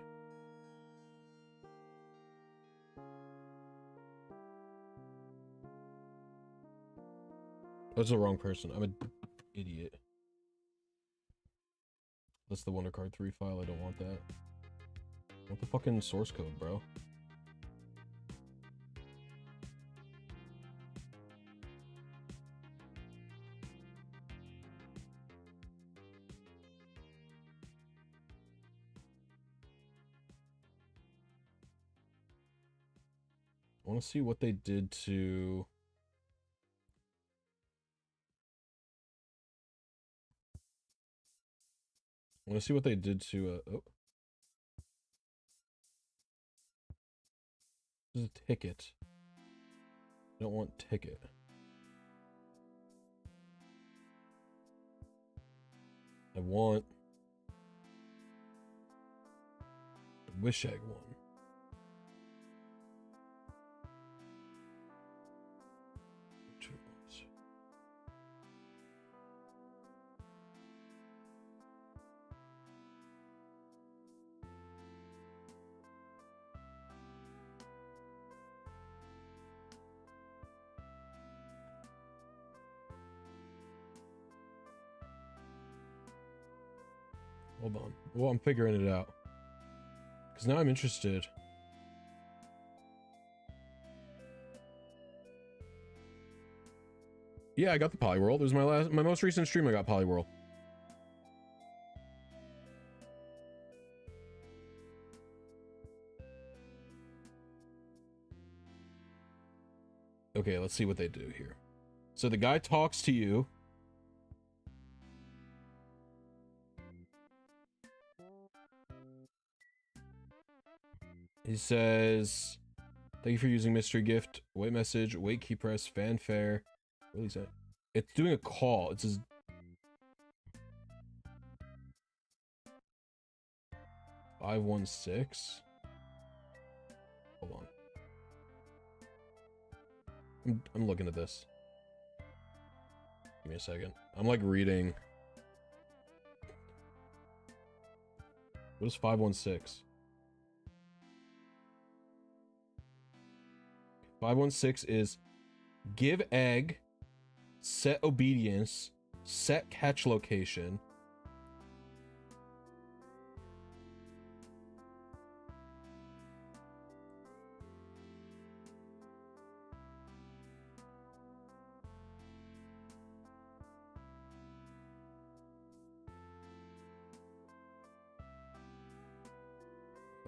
That's the wrong person. I'm an idiot. That's the Wonder Card 3 file. I don't want that. I want the fucking source code, bro. I want to see what they did to... I want to see what they did to... Oh. This is a ticket. I don't want ticket. I want... the Wish Egg one. Hold on. Well, I'm figuring it out. Because now I'm interested. Yeah, I got the Poliwhirl. It was my most recent stream I got Poliwhirl. Okay, let's see what they do here. So the guy talks to you. He says, thank you for using mystery gift, wait message, wait key press, fanfare. What is that? It's doing a call. It says 516. Hold on. I'm looking at this. Give me a second. I'm like reading. What is 516? 516 is give egg, set obedience, set catch location.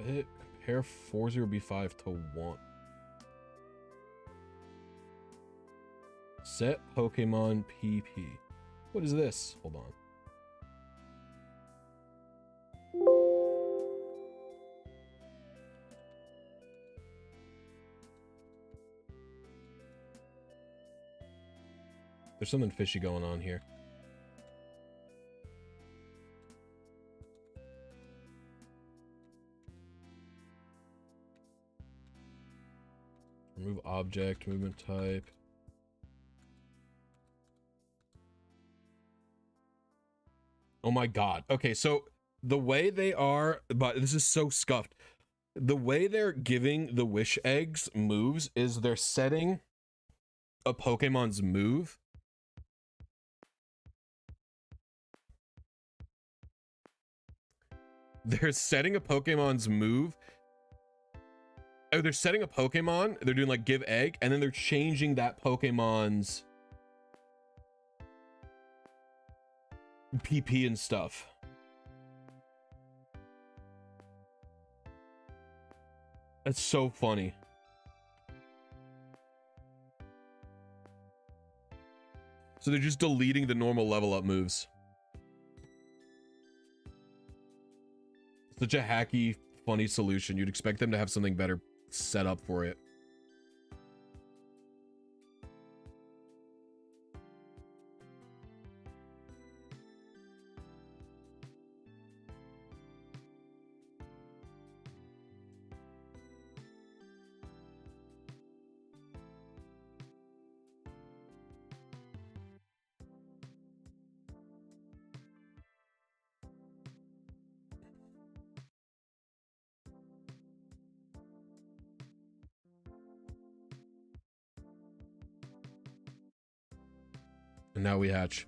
Compare 40B5 to 1. Set Pokemon PP. What is this? Hold on. There's something fishy going on here. Remove object, movement type. Oh my god. Okay, so the way they are, but this is so scuffed. The way they're giving the wish eggs moves is they're setting a Pokemon's move. They're setting a Pokemon's move. Oh, they're setting a Pokemon. They're doing like give egg, and then they're changing that Pokemon's PP and stuff. That's so funny. So they're just deleting the normal level up moves. Such a hacky, funny solution. You'd expect them to have something better set up for it. And now we hatch.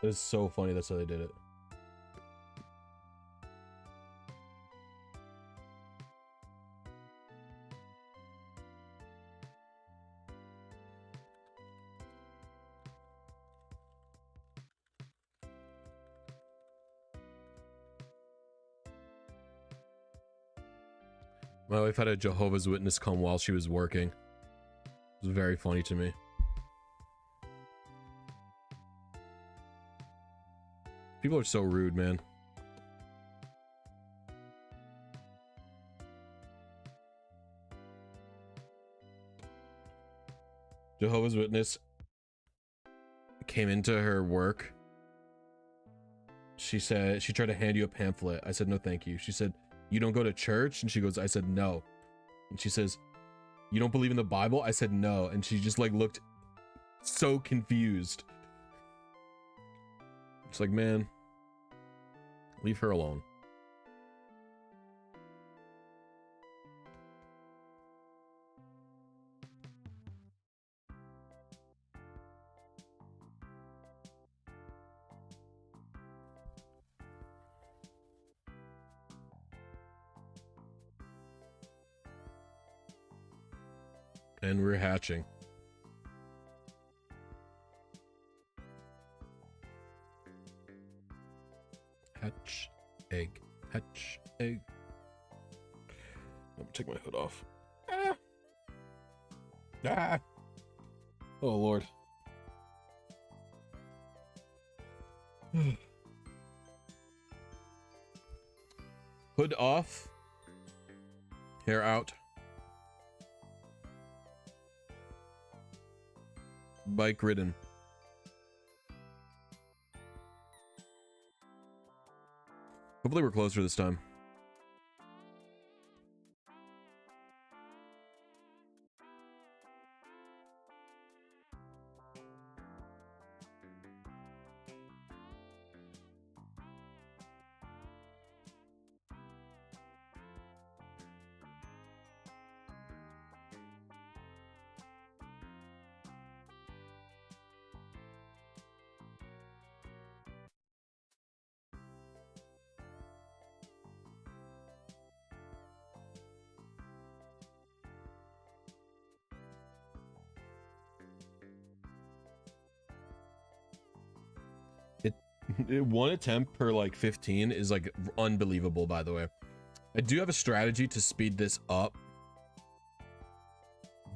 It is so funny. That's how they did it. My wife had a Jehovah's Witness come while she was working. It was very funny to me. People are so rude, man. Jehovah's Witness came into her work. She said, she tried to hand you a pamphlet. I said, no, thank you. She said, you don't go to church? And she goes, I said, no. And she says, you don't believe in the Bible? I said, no. And she just like looked so confused. It's like, man, leave her alone. And we're hatching. Hatch, egg, hatch, egg. I'm gonna take my hood off. Ah! Ah! Oh, Lord. Hood off. Hair out. Bike ridden. Hopefully we're closer this time. One attempt per like 15 is like unbelievable, by the way. I do have a strategy to speed this up,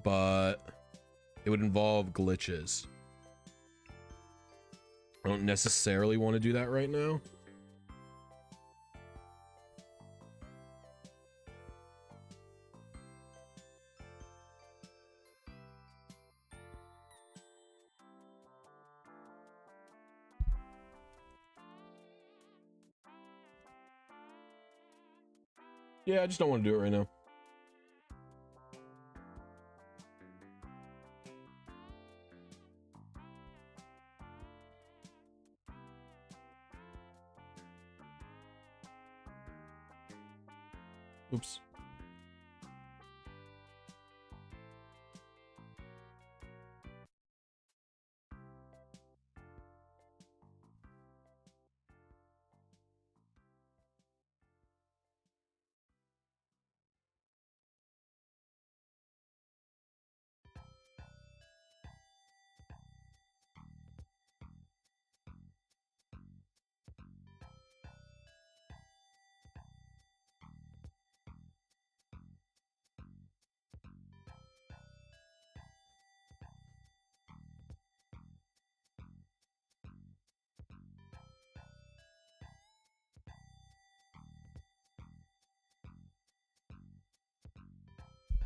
but it would involve glitches. I don't necessarily want to do that right now. Yeah, I just don't want to do it right now. Oops.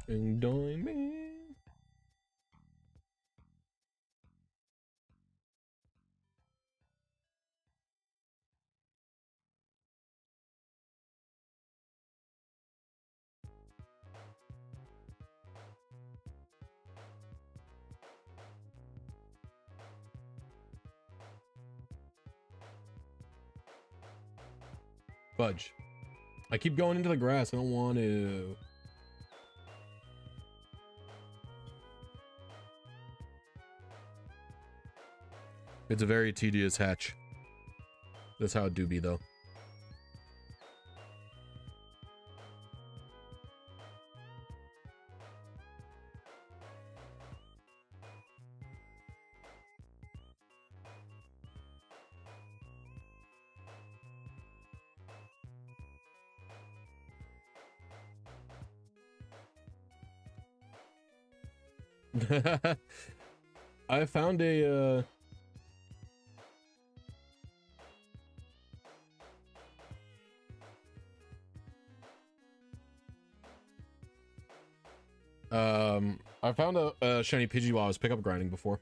Ding dong, man. Fudge. I keep going into the grass. I don't want to. It's a very tedious hatch. That's how it do be, though. I found a I found a shiny Pidgey while I was pickup grinding before.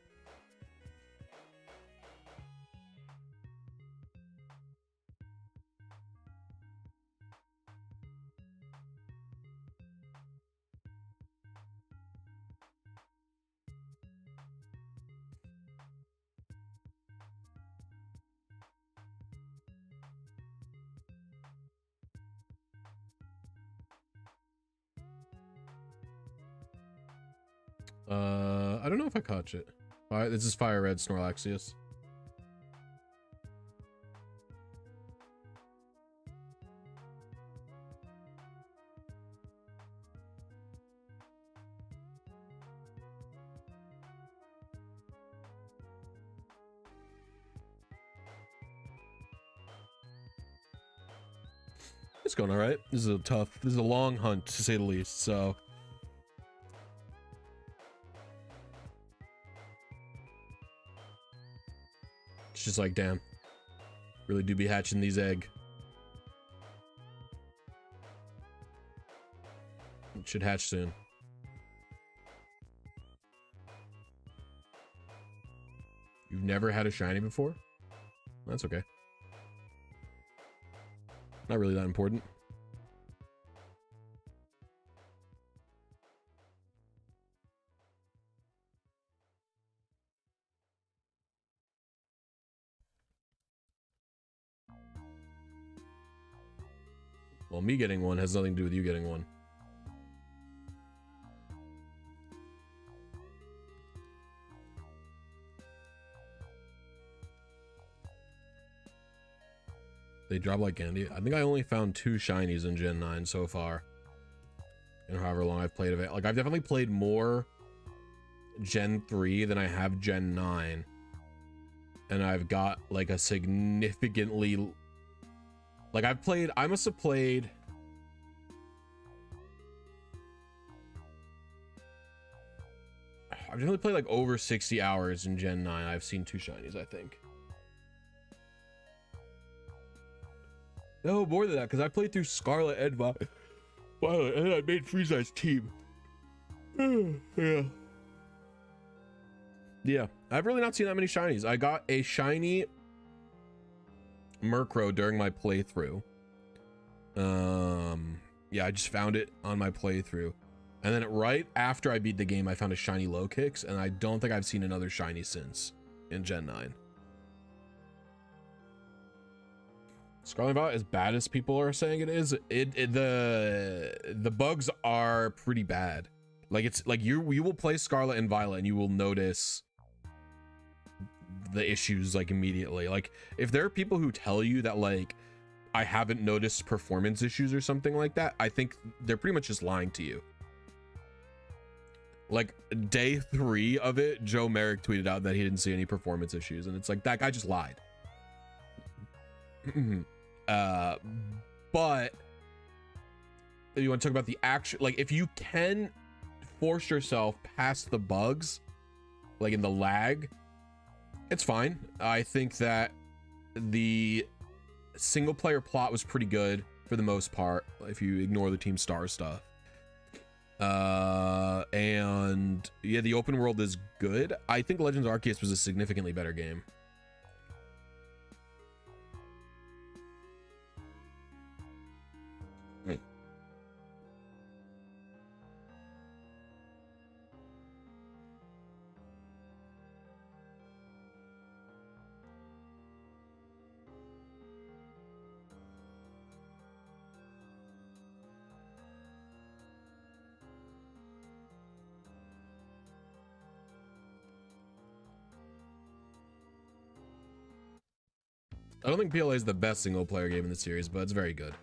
I don't know if I caught it. This is Fire Red Snorlaxius. It's going all right. This is a long hunt to say the least, so. It's just like, damn, really do be hatching these egg. It should hatch soon. You've never had a shiny before? That's okay. Not really that important. Well, me getting one has nothing to do with you getting one. They drop like candy. I think I only found 2 shinies in Gen 9 so far. And however long I've played of it. Like, I've definitely played more Gen 3 than I have Gen 9. And I've got like a significantly... Like, I must have played... I've definitely played like over 60 hours in Gen 9. I've seen 2 shinies, I think. No, more than that, because I played through Scarlet and Violet, and then I made Frieza's team. Yeah, I've really not seen that many shinies. I got a shiny Murkrow during my playthrough. Yeah, I just found it on my playthrough. And then right after I beat the game, I found a shiny Low-Kicks, and I don't think I've seen another shiny since in Gen 9. Scarlet Violet, as bad as people are saying it is, the bugs are pretty bad. Like, it's like you will play Scarlet and Violet and you will notice the issues like immediately. Like, if there are people who tell you that like I haven't noticed performance issues or something like that, I think they're pretty much just lying to you. Like, day 3 of it, Joe Merrick tweeted out that he didn't see any performance issues, and it's like, that guy just lied. But if you want to talk about the actual, like, if you can force yourself past the bugs, like in the lag, it's fine. I think that the single player plot was pretty good for the most part, if you ignore the Team Star stuff. And yeah, the open world is good. I think Legends Arceus was a significantly better game. I don't think PLA is the best single player game in the series, but it's very good.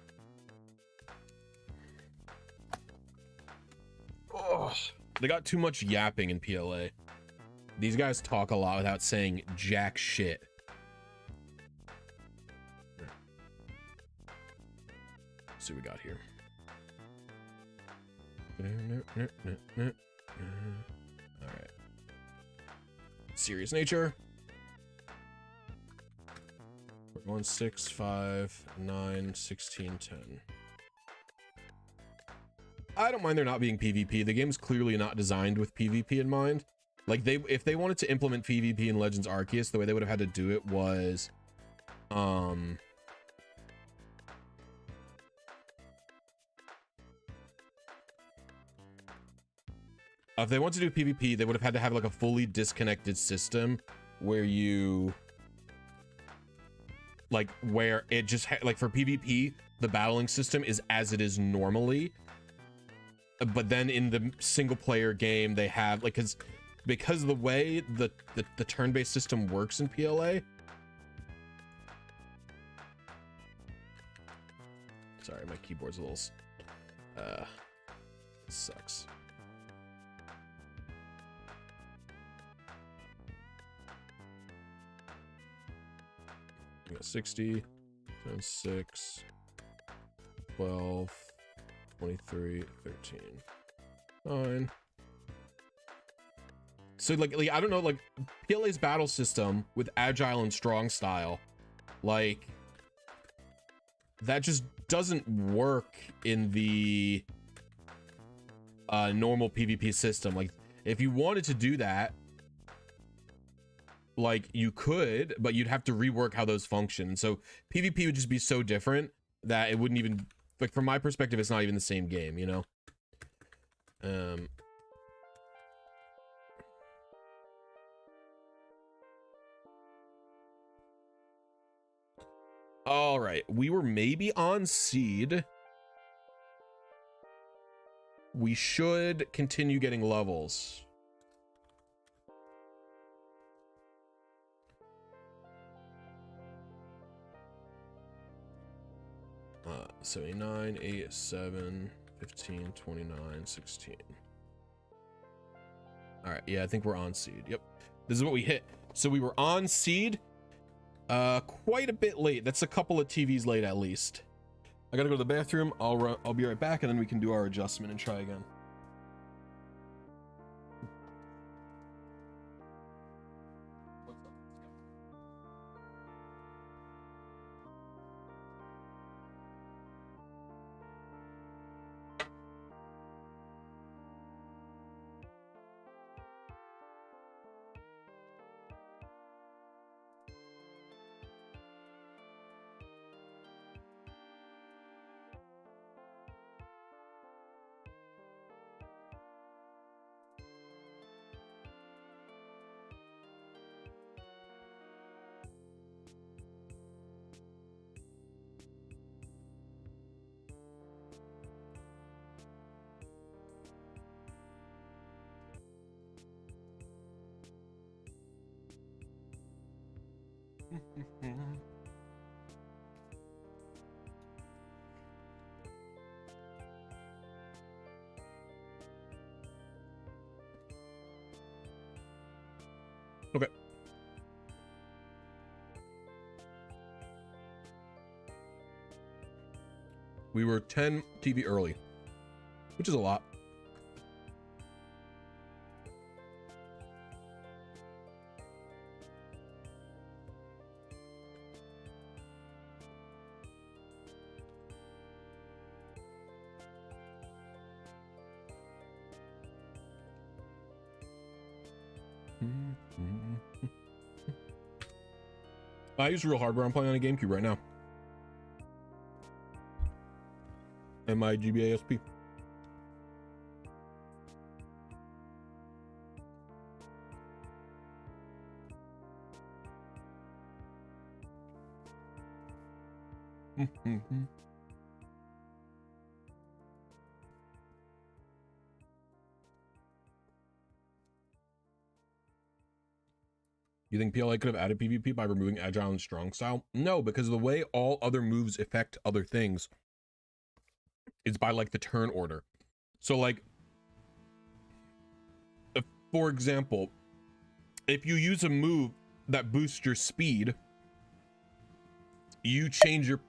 Oh, they got too much yapping in PLA. These guys talk a lot without saying jack shit. Let's see what we got here. All right. Serious nature. 1, 6, 5, 9, 16, 10. I don't mind there not being PvP. The game's clearly not designed with PvP in mind. Like, if they wanted to implement PvP in Legends Arceus, the way they would have had to do it was, if they wanted to do PvP, they would have had to have like a fully disconnected system where you, like, where it just like for PvP, the battling system is as it is normally, but then in the single player game they have like, because of the way the turn-based system works in PLA. Sorry, my keyboard's a little sucks. We got 60, 10, 6, 12, 23, 13, 9. So like I don't know, like PLA's battle system with agile and strong style, like that just doesn't work in the normal PvP system. Like, if you wanted to do that, like, you could, but you'd have to rework how those function. So PvP would just be so different that it wouldn't even, like, from my perspective, it's not even the same game, you know? All right, we were maybe on seed. We should continue getting levels. 79, 8, 7, 15, 29, 16. All right, yeah, I think we're on seed. Yep, this is what we hit. So we were on seed quite a bit late. That's a couple of TVs late at least. I gotta go to the bathroom. I'll be right back, and then we can do our adjustment and try again. Okay. We were 10 TV early, which is a lot. I use real hardware. I'm playing on a GameCube right now. And my GBASP. You think PLA could have added PvP by removing agile and strong style? No, because the way all other moves affect other things is by like the turn order. So like, for example, if you use a move that boosts your speed, you change your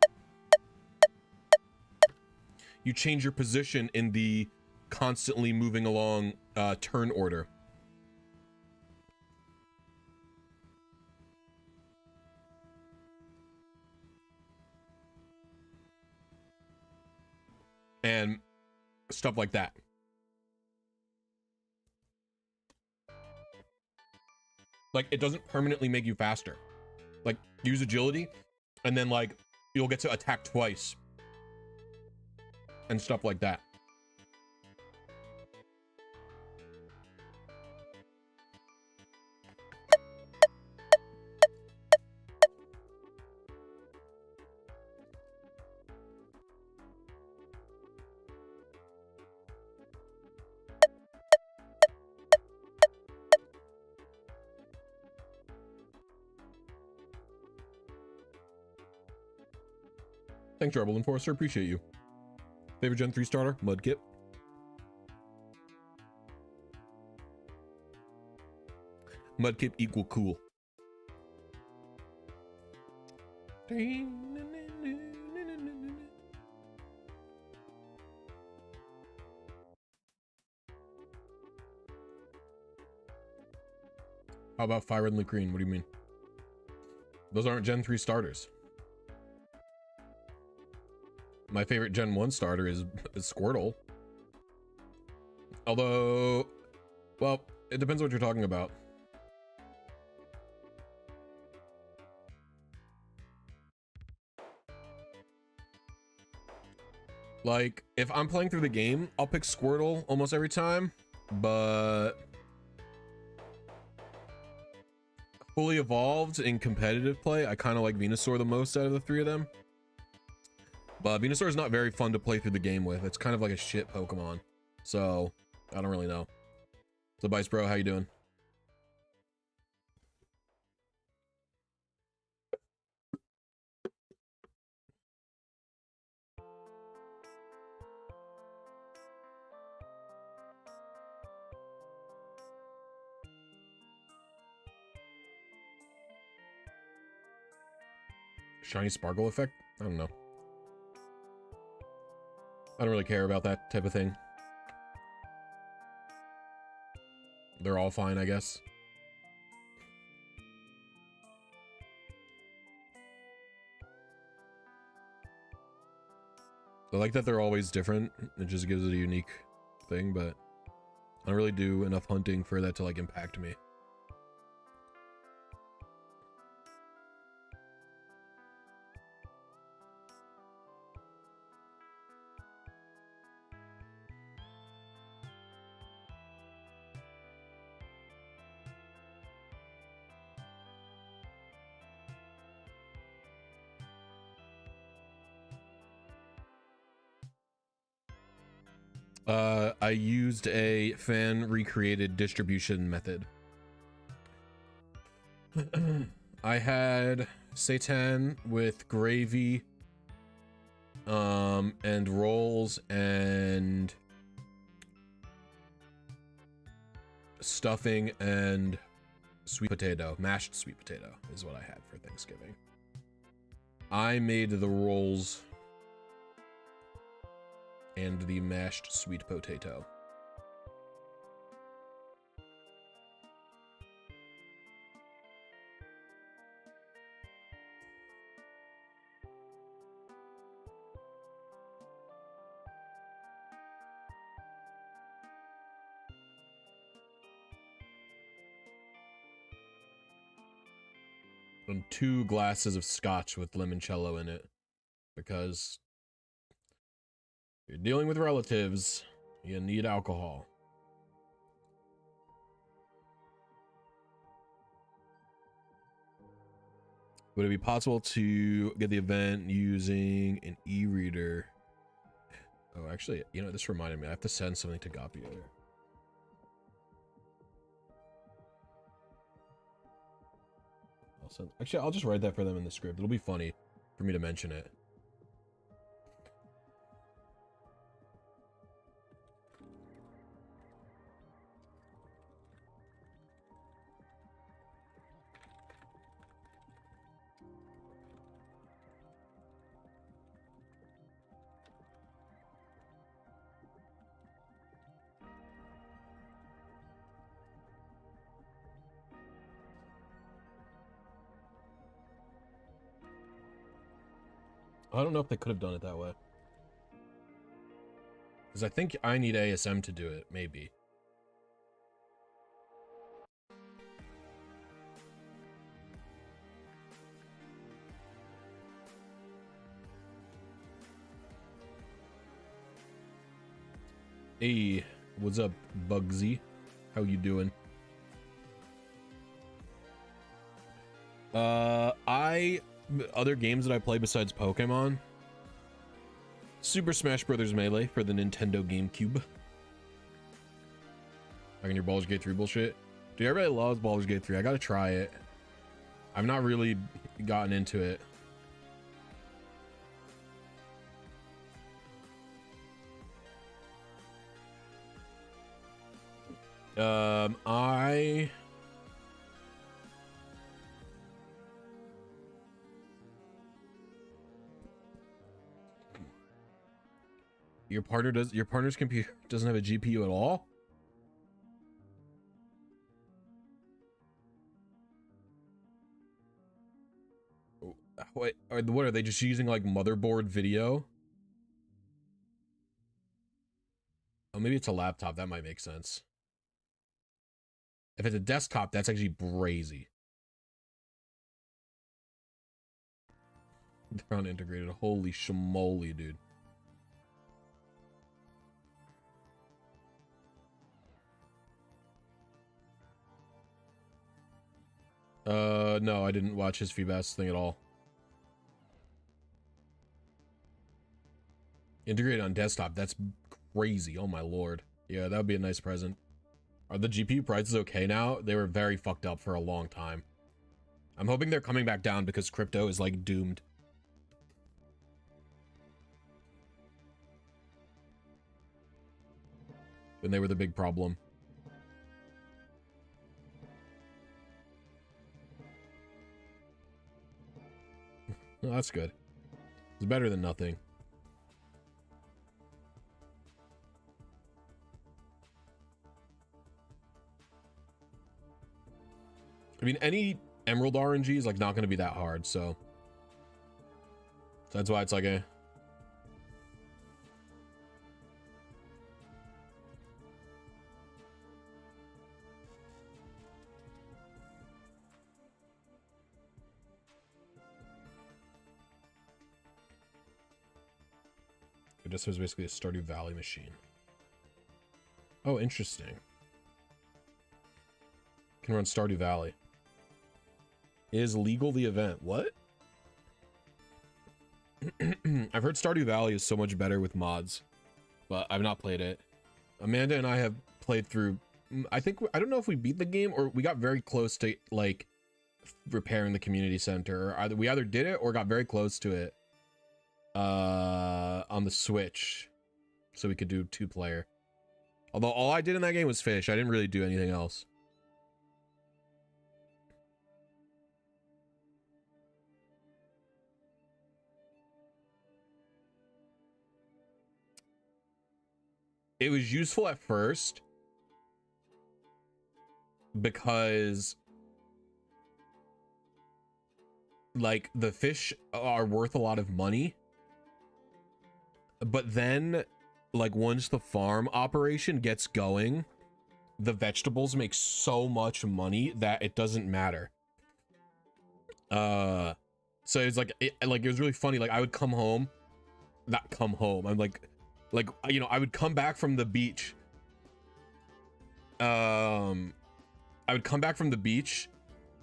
position in the constantly moving along turn order. And stuff like that. Like, it doesn't permanently make you faster. Like, use agility, and then like you'll get to attack twice and stuff like that. Thanks, Rebel Enforcer. Appreciate you. Favorite Gen 3 starter? Mudkip. Mudkip equal cool. How about Fire and Green? What do you mean? Those aren't Gen 3 starters. My favorite Gen 1 starter is Squirtle. Although, well, it depends what you're talking about. Like, if I'm playing through the game, I'll pick Squirtle almost every time, but fully evolved in competitive play, I kind of like Venusaur the most out of the three of them. But Venusaur is not very fun to play through the game with. It's kind of like a shit Pokemon. So, I don't really know. So, Bice Bro, how you doing? Shiny Sparkle effect? I don't know. I don't really care about that type of thing. They're all fine, I guess. I like that they're always different. It just gives it a unique thing, but I don't really do enough hunting for that to like impact me. I used a fan recreated distribution method. I had seitan with gravy, and rolls and stuffing and sweet potato. Mashed sweet potato is what I had for Thanksgiving. I made the rolls and the mashed sweet potato. And 2 glasses of scotch with limoncello in it, because you're dealing with relatives, you need alcohol. Would it be possible to get the event using an e-reader? Oh, actually, you know, this reminded me. I have to send something to Gapier. Actually, I'll just write that for them in the script. It'll be funny for me to mention it. I don't know if they could have done it that way. Because I think I need ASM to do it, maybe. Hey, what's up, Bugsy? How you doing? Other games that I play besides Pokemon, Super Smash Bros. Melee for the Nintendo GameCube. Like in your Baldur's Gate 3 bullshit. Dude, everybody loves Baldur's Gate 3. I gotta try it. I've not really gotten into it. Your partner's computer doesn't have a GPU at all? What are they just using like motherboard video? Oh, maybe it's a laptop. That might make sense. If it's a desktop, that's actually brazy. They're unintegrated. Holy schmoly, dude. No, I didn't watch his Feebas thing at all. Integrated on desktop, that's crazy. Oh my lord. Yeah, that would be a nice present. Are the GPU prices okay now? They were very fucked up for a long time. I'm hoping they're coming back down because crypto is like doomed. And they were the big problem. Well, that's good. It's better than nothing. I mean, any Emerald RNG is like not going to be that hard, so that's why it's like a... This was basically a Stardew Valley machine. Oh, interesting. Can run Stardew Valley. Is legal the event? What? I've heard Stardew Valley is so much better with mods, but I've not played it. Amanda and I have played through, I don't know if we beat the game or we got very close to like repairing the community center. We either did it or got very close to it on the Switch, so we could do 2-player. Although all I did in that game was fish. I didn't really do anything else. It was useful at first because like the fish are worth a lot of money, but then like once the farm operation gets going, the vegetables make so much money that it doesn't matter. So it's like it was really funny. Like I would come home, I'm like, you know, I would come back from the beach. I would come back from the beach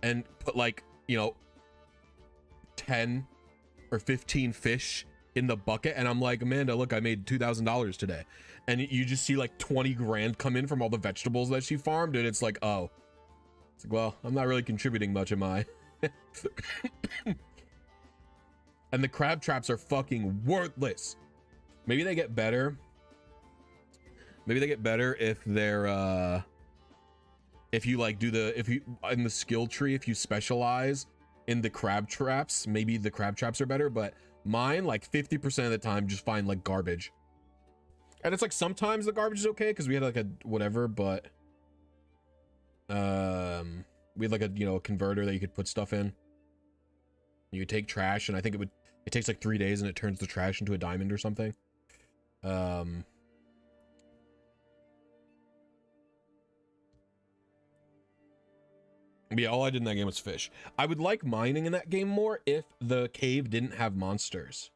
and put like, you know, 10 or 15 fish in the bucket, and I'm like, Amanda, look, I made $2,000 today. And you just see like 20 grand come in from all the vegetables that she farmed, and it's like, oh, it's like, well, I'm not really contributing much, am I? And the crab traps are fucking worthless. Maybe they get better. Maybe they get better if they're if you like if you in the skill tree, if you specialize in the crab traps, maybe the crab traps are better, but mine like 50% of the time just find like garbage. And it's like sometimes the garbage is okay because we had like a whatever, but we had like a, you know, a converter that you could put stuff in. You could take trash, and I think it takes like 3 days and it turns the trash into a diamond or something. But yeah, all I did in that game was fish. I would like mining in that game more if the cave didn't have monsters.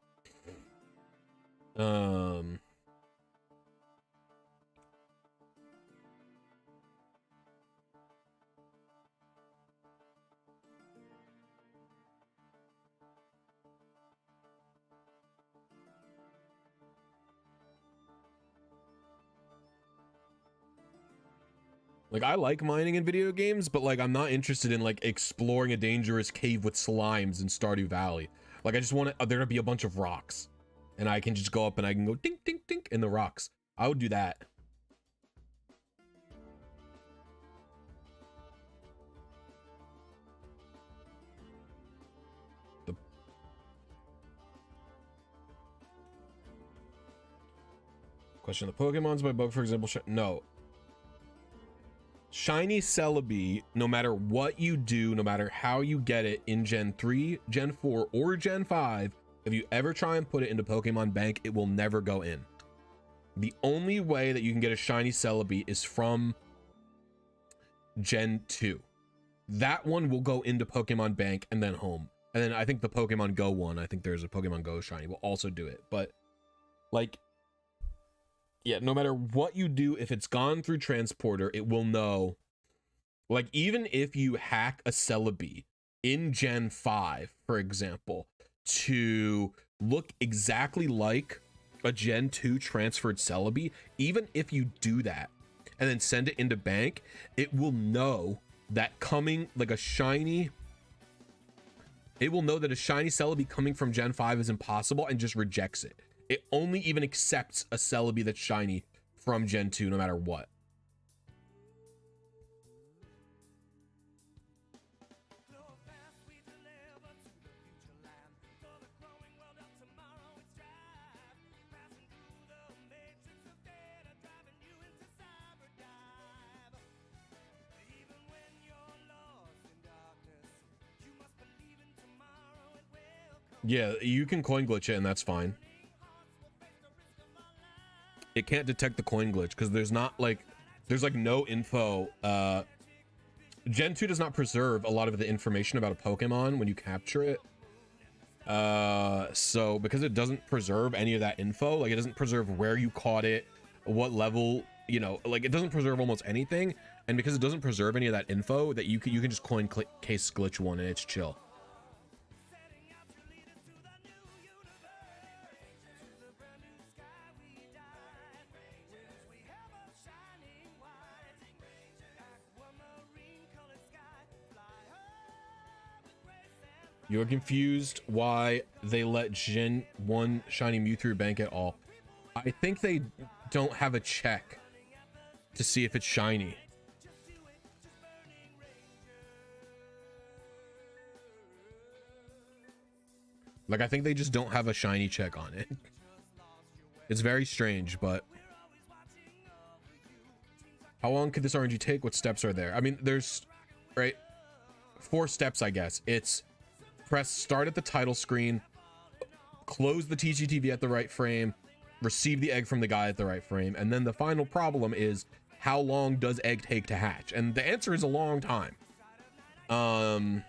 Like, I like mining in video games, but like I'm not interested in like exploring a dangerous cave with slimes in Stardew Valley. Like, I just want there to be a bunch of rocks, and I can just go up and I can go dink dink dink in the rocks. I would do that. Question: the Pokemon's by bug, for example. No. Shiny Celebi, no matter what you do, no matter how you get it in Gen 3, Gen 4, or Gen 5, if you ever try and put it into Pokemon Bank, it will never go in. The only way that you can get a Shiny Celebi is from Gen 2. That one will go into Pokemon Bank and then home. And then I think the Pokemon Go one, I think there's a Pokemon Go Shiny, will also do it. But, like, yeah, no matter what you do, if it's gone through Transporter, it will know Like, even if you hack a Celebi in Gen 5, for example, to look exactly like a Gen 2 transferred Celebi, even if you do that and then send it into bank, it will know that coming like a shiny, it will know that a shiny Celebi coming from Gen 5 is impossible and just rejects it. It only even accepts a Celebi that's shiny from Gen 2 no matter what. Yeah, you can coin glitch it and that's fine. It can't detect the coin glitch because there's like no info. Gen 2 does not preserve a lot of the information about a Pokemon when you capture it. So because it doesn't preserve any of that info, like it doesn't preserve where you caught it, what level, you know, like it doesn't preserve almost anything. And because it doesn't preserve any of that info, that you can just coin case glitch one and it's chill. You're confused why they let Gen 1 shiny Mewtwo bank at all. I think they don't have a check to see if it's shiny. Like, I think they just don't have a shiny check on it. It's very strange, but... How long could this RNG take? What steps are there? I mean, there's... Right? 4 steps, I guess. It's... Press start at the title screen, close the TeachyTV at the right frame, receive the egg from the guy at the right frame, and then the final problem is how long does egg take to hatch? And the answer is a long time. I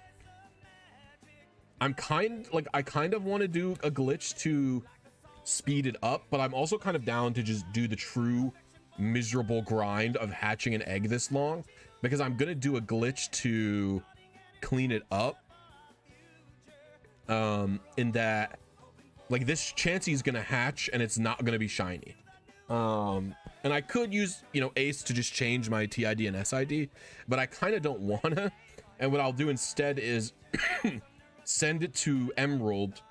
kind of want to do a glitch to speed it up, but I'm also kind of down to just do the true miserable grind of hatching an egg this long, because I'm gonna do a glitch to clean it up. In that, like, this Chansey is gonna hatch and it's not gonna be shiny. And I could use, you know, Ace to just change my TID and SID, but I kind of don't wanna. And what I'll do instead is send it to Emerald,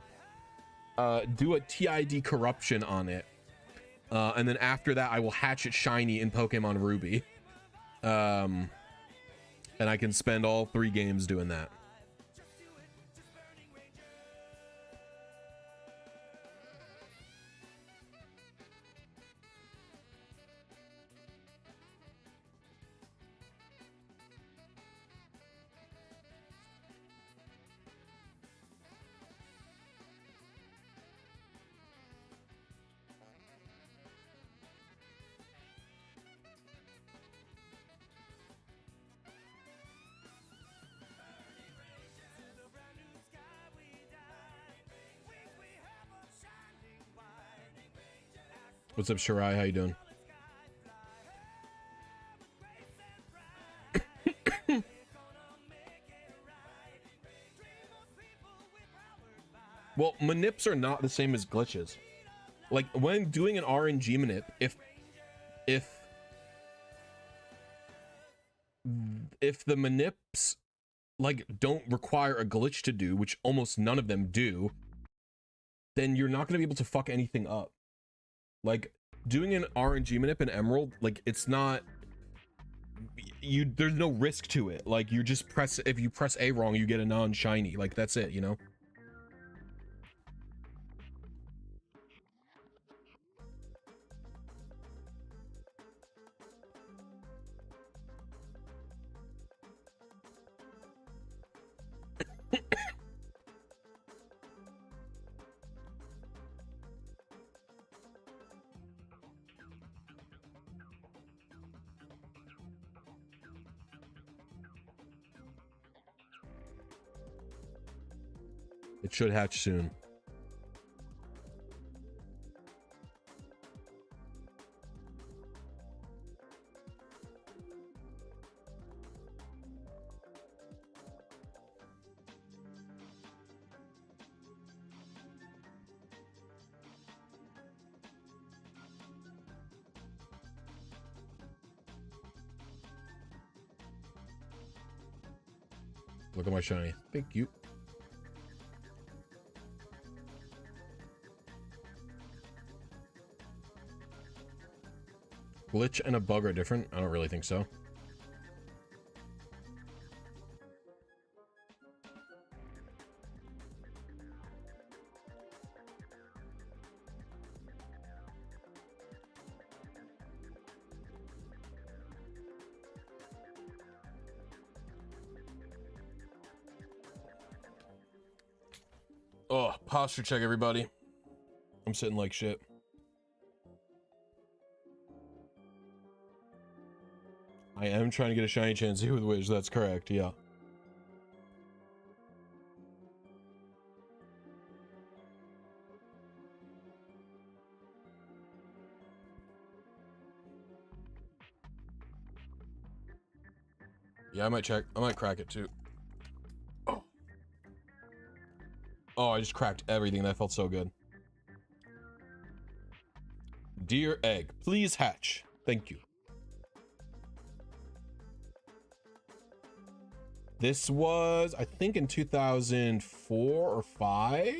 do a TID corruption on it, and then after that I will hatch it shiny in Pokemon Ruby. And I can spend all 3 games doing that. What's up, Shirai? How you doing? Well, manips are not the same as glitches. Like, when doing an RNG manip, if the manips like don't require a glitch to do, which almost none of them do, then you're not going to be able to fuck anything up. Like, doing an RNG manip in Emerald, like, it's not, there's no risk to it. Like, you just press, if you press A wrong, you get a non-shiny. Like, that's it, you know? It should hatch soon. Look at my shiny. Thank you. Glitch and a bug are different? I don't really think so. Oh, posture check, everybody. I'm sitting like shit. I am trying to get a shiny Chansey with Wish, that's correct, yeah. Yeah, I might check. I might crack it too. Oh. Oh, I just cracked everything. That felt so good. Dear egg, please hatch. Thank you. This was, I think, in 2004 or 5.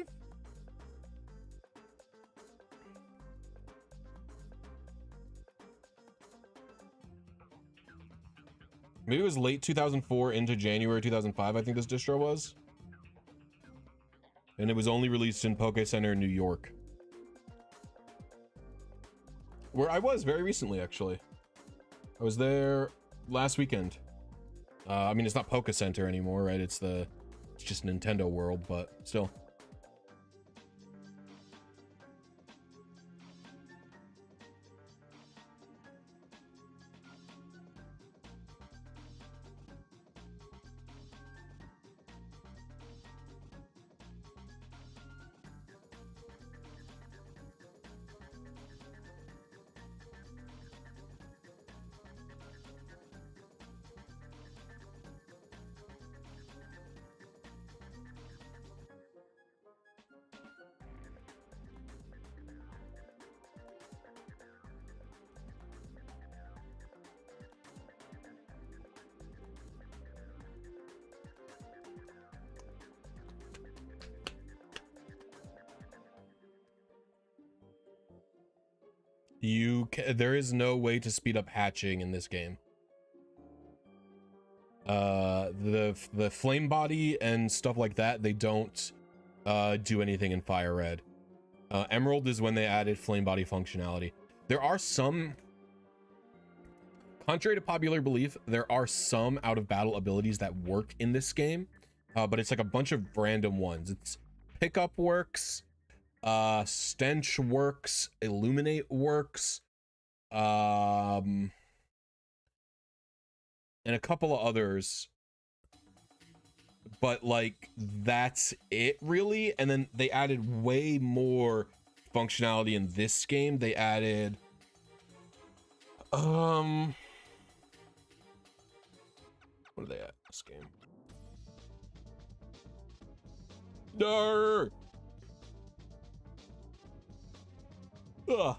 Maybe it was late 2004 into January 2005, I think this distro was. And it was only released in Poke Center in New York. Where I was very recently, actually. I was there last weekend. I mean, it's not Poke Center anymore, right? It's just Nintendo World, but still. There is no way to speed up hatching in this game. The flame body and stuff like that, they don't do anything in Fire Red. Emerald is when they added flame body functionality. There are some, contrary to popular belief, there are some out of battle abilities that work in this game, but it's like a bunch of random ones. It's pickup works, stench works, illuminate works, and a couple of others, but like that's it really. And then they added way more functionality in this game. They added what are they at this game? No.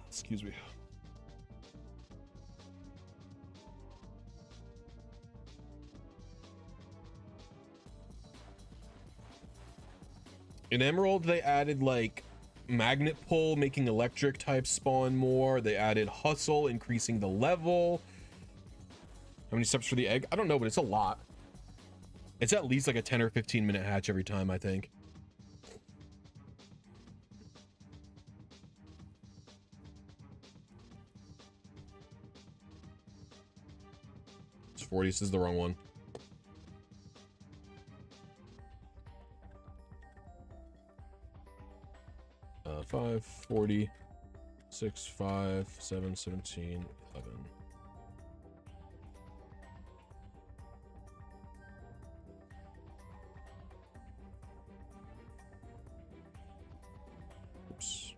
Excuse me. In Emerald, they added like magnet pull, making electric types spawn more. They added hustle, increasing the level. How many steps for the egg? I don't know, but it's a lot. It's at least like a 10 or 15 minute hatch every time, I think. It's 40, this is the wrong one. 5, 40, 6, 5, 7, 17, 11. Oops.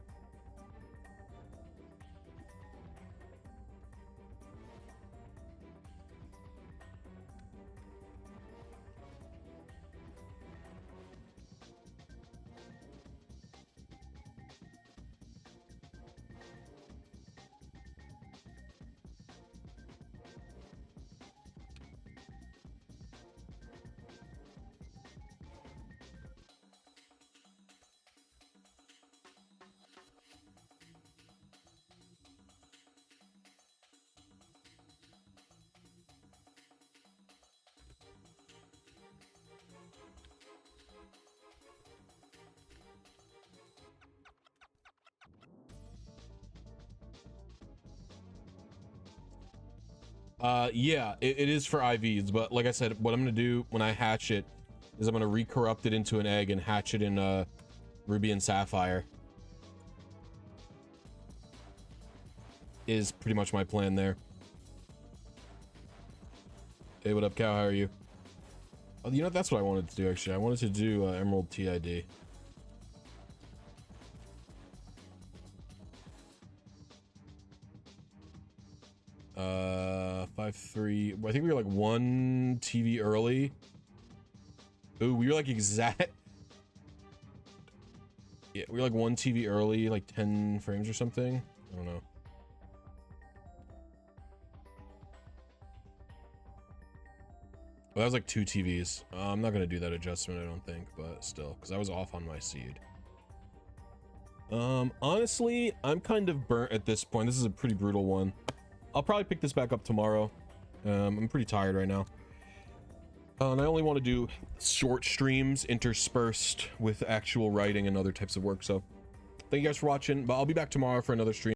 Yeah, it is for IVs, but like I said, what I'm gonna do when I hatch it is I'm gonna recorrupt it into an egg and hatch it in Ruby and Sapphire. Is pretty much my plan there. Hey, what up, Cow? How are you? Oh, you know, that's what I wanted to do, actually. I wanted to do Emerald TID. 5-3. I think we were like 1 TV early. Ooh, we were like exact. Yeah, we were like 1 TV early, like 10 frames or something. I don't know. Well, that was like 2 TVs. I'm not gonna do that adjustment, I don't think, but still, because I was off on my seed. Honestly, I'm kind of burnt at this point. This is a pretty brutal one. I'll probably pick this back up tomorrow. I'm pretty tired right now. And I only want to do short streams interspersed with actual writing and other types of work. So thank you guys for watching, but I'll be back tomorrow for another stream.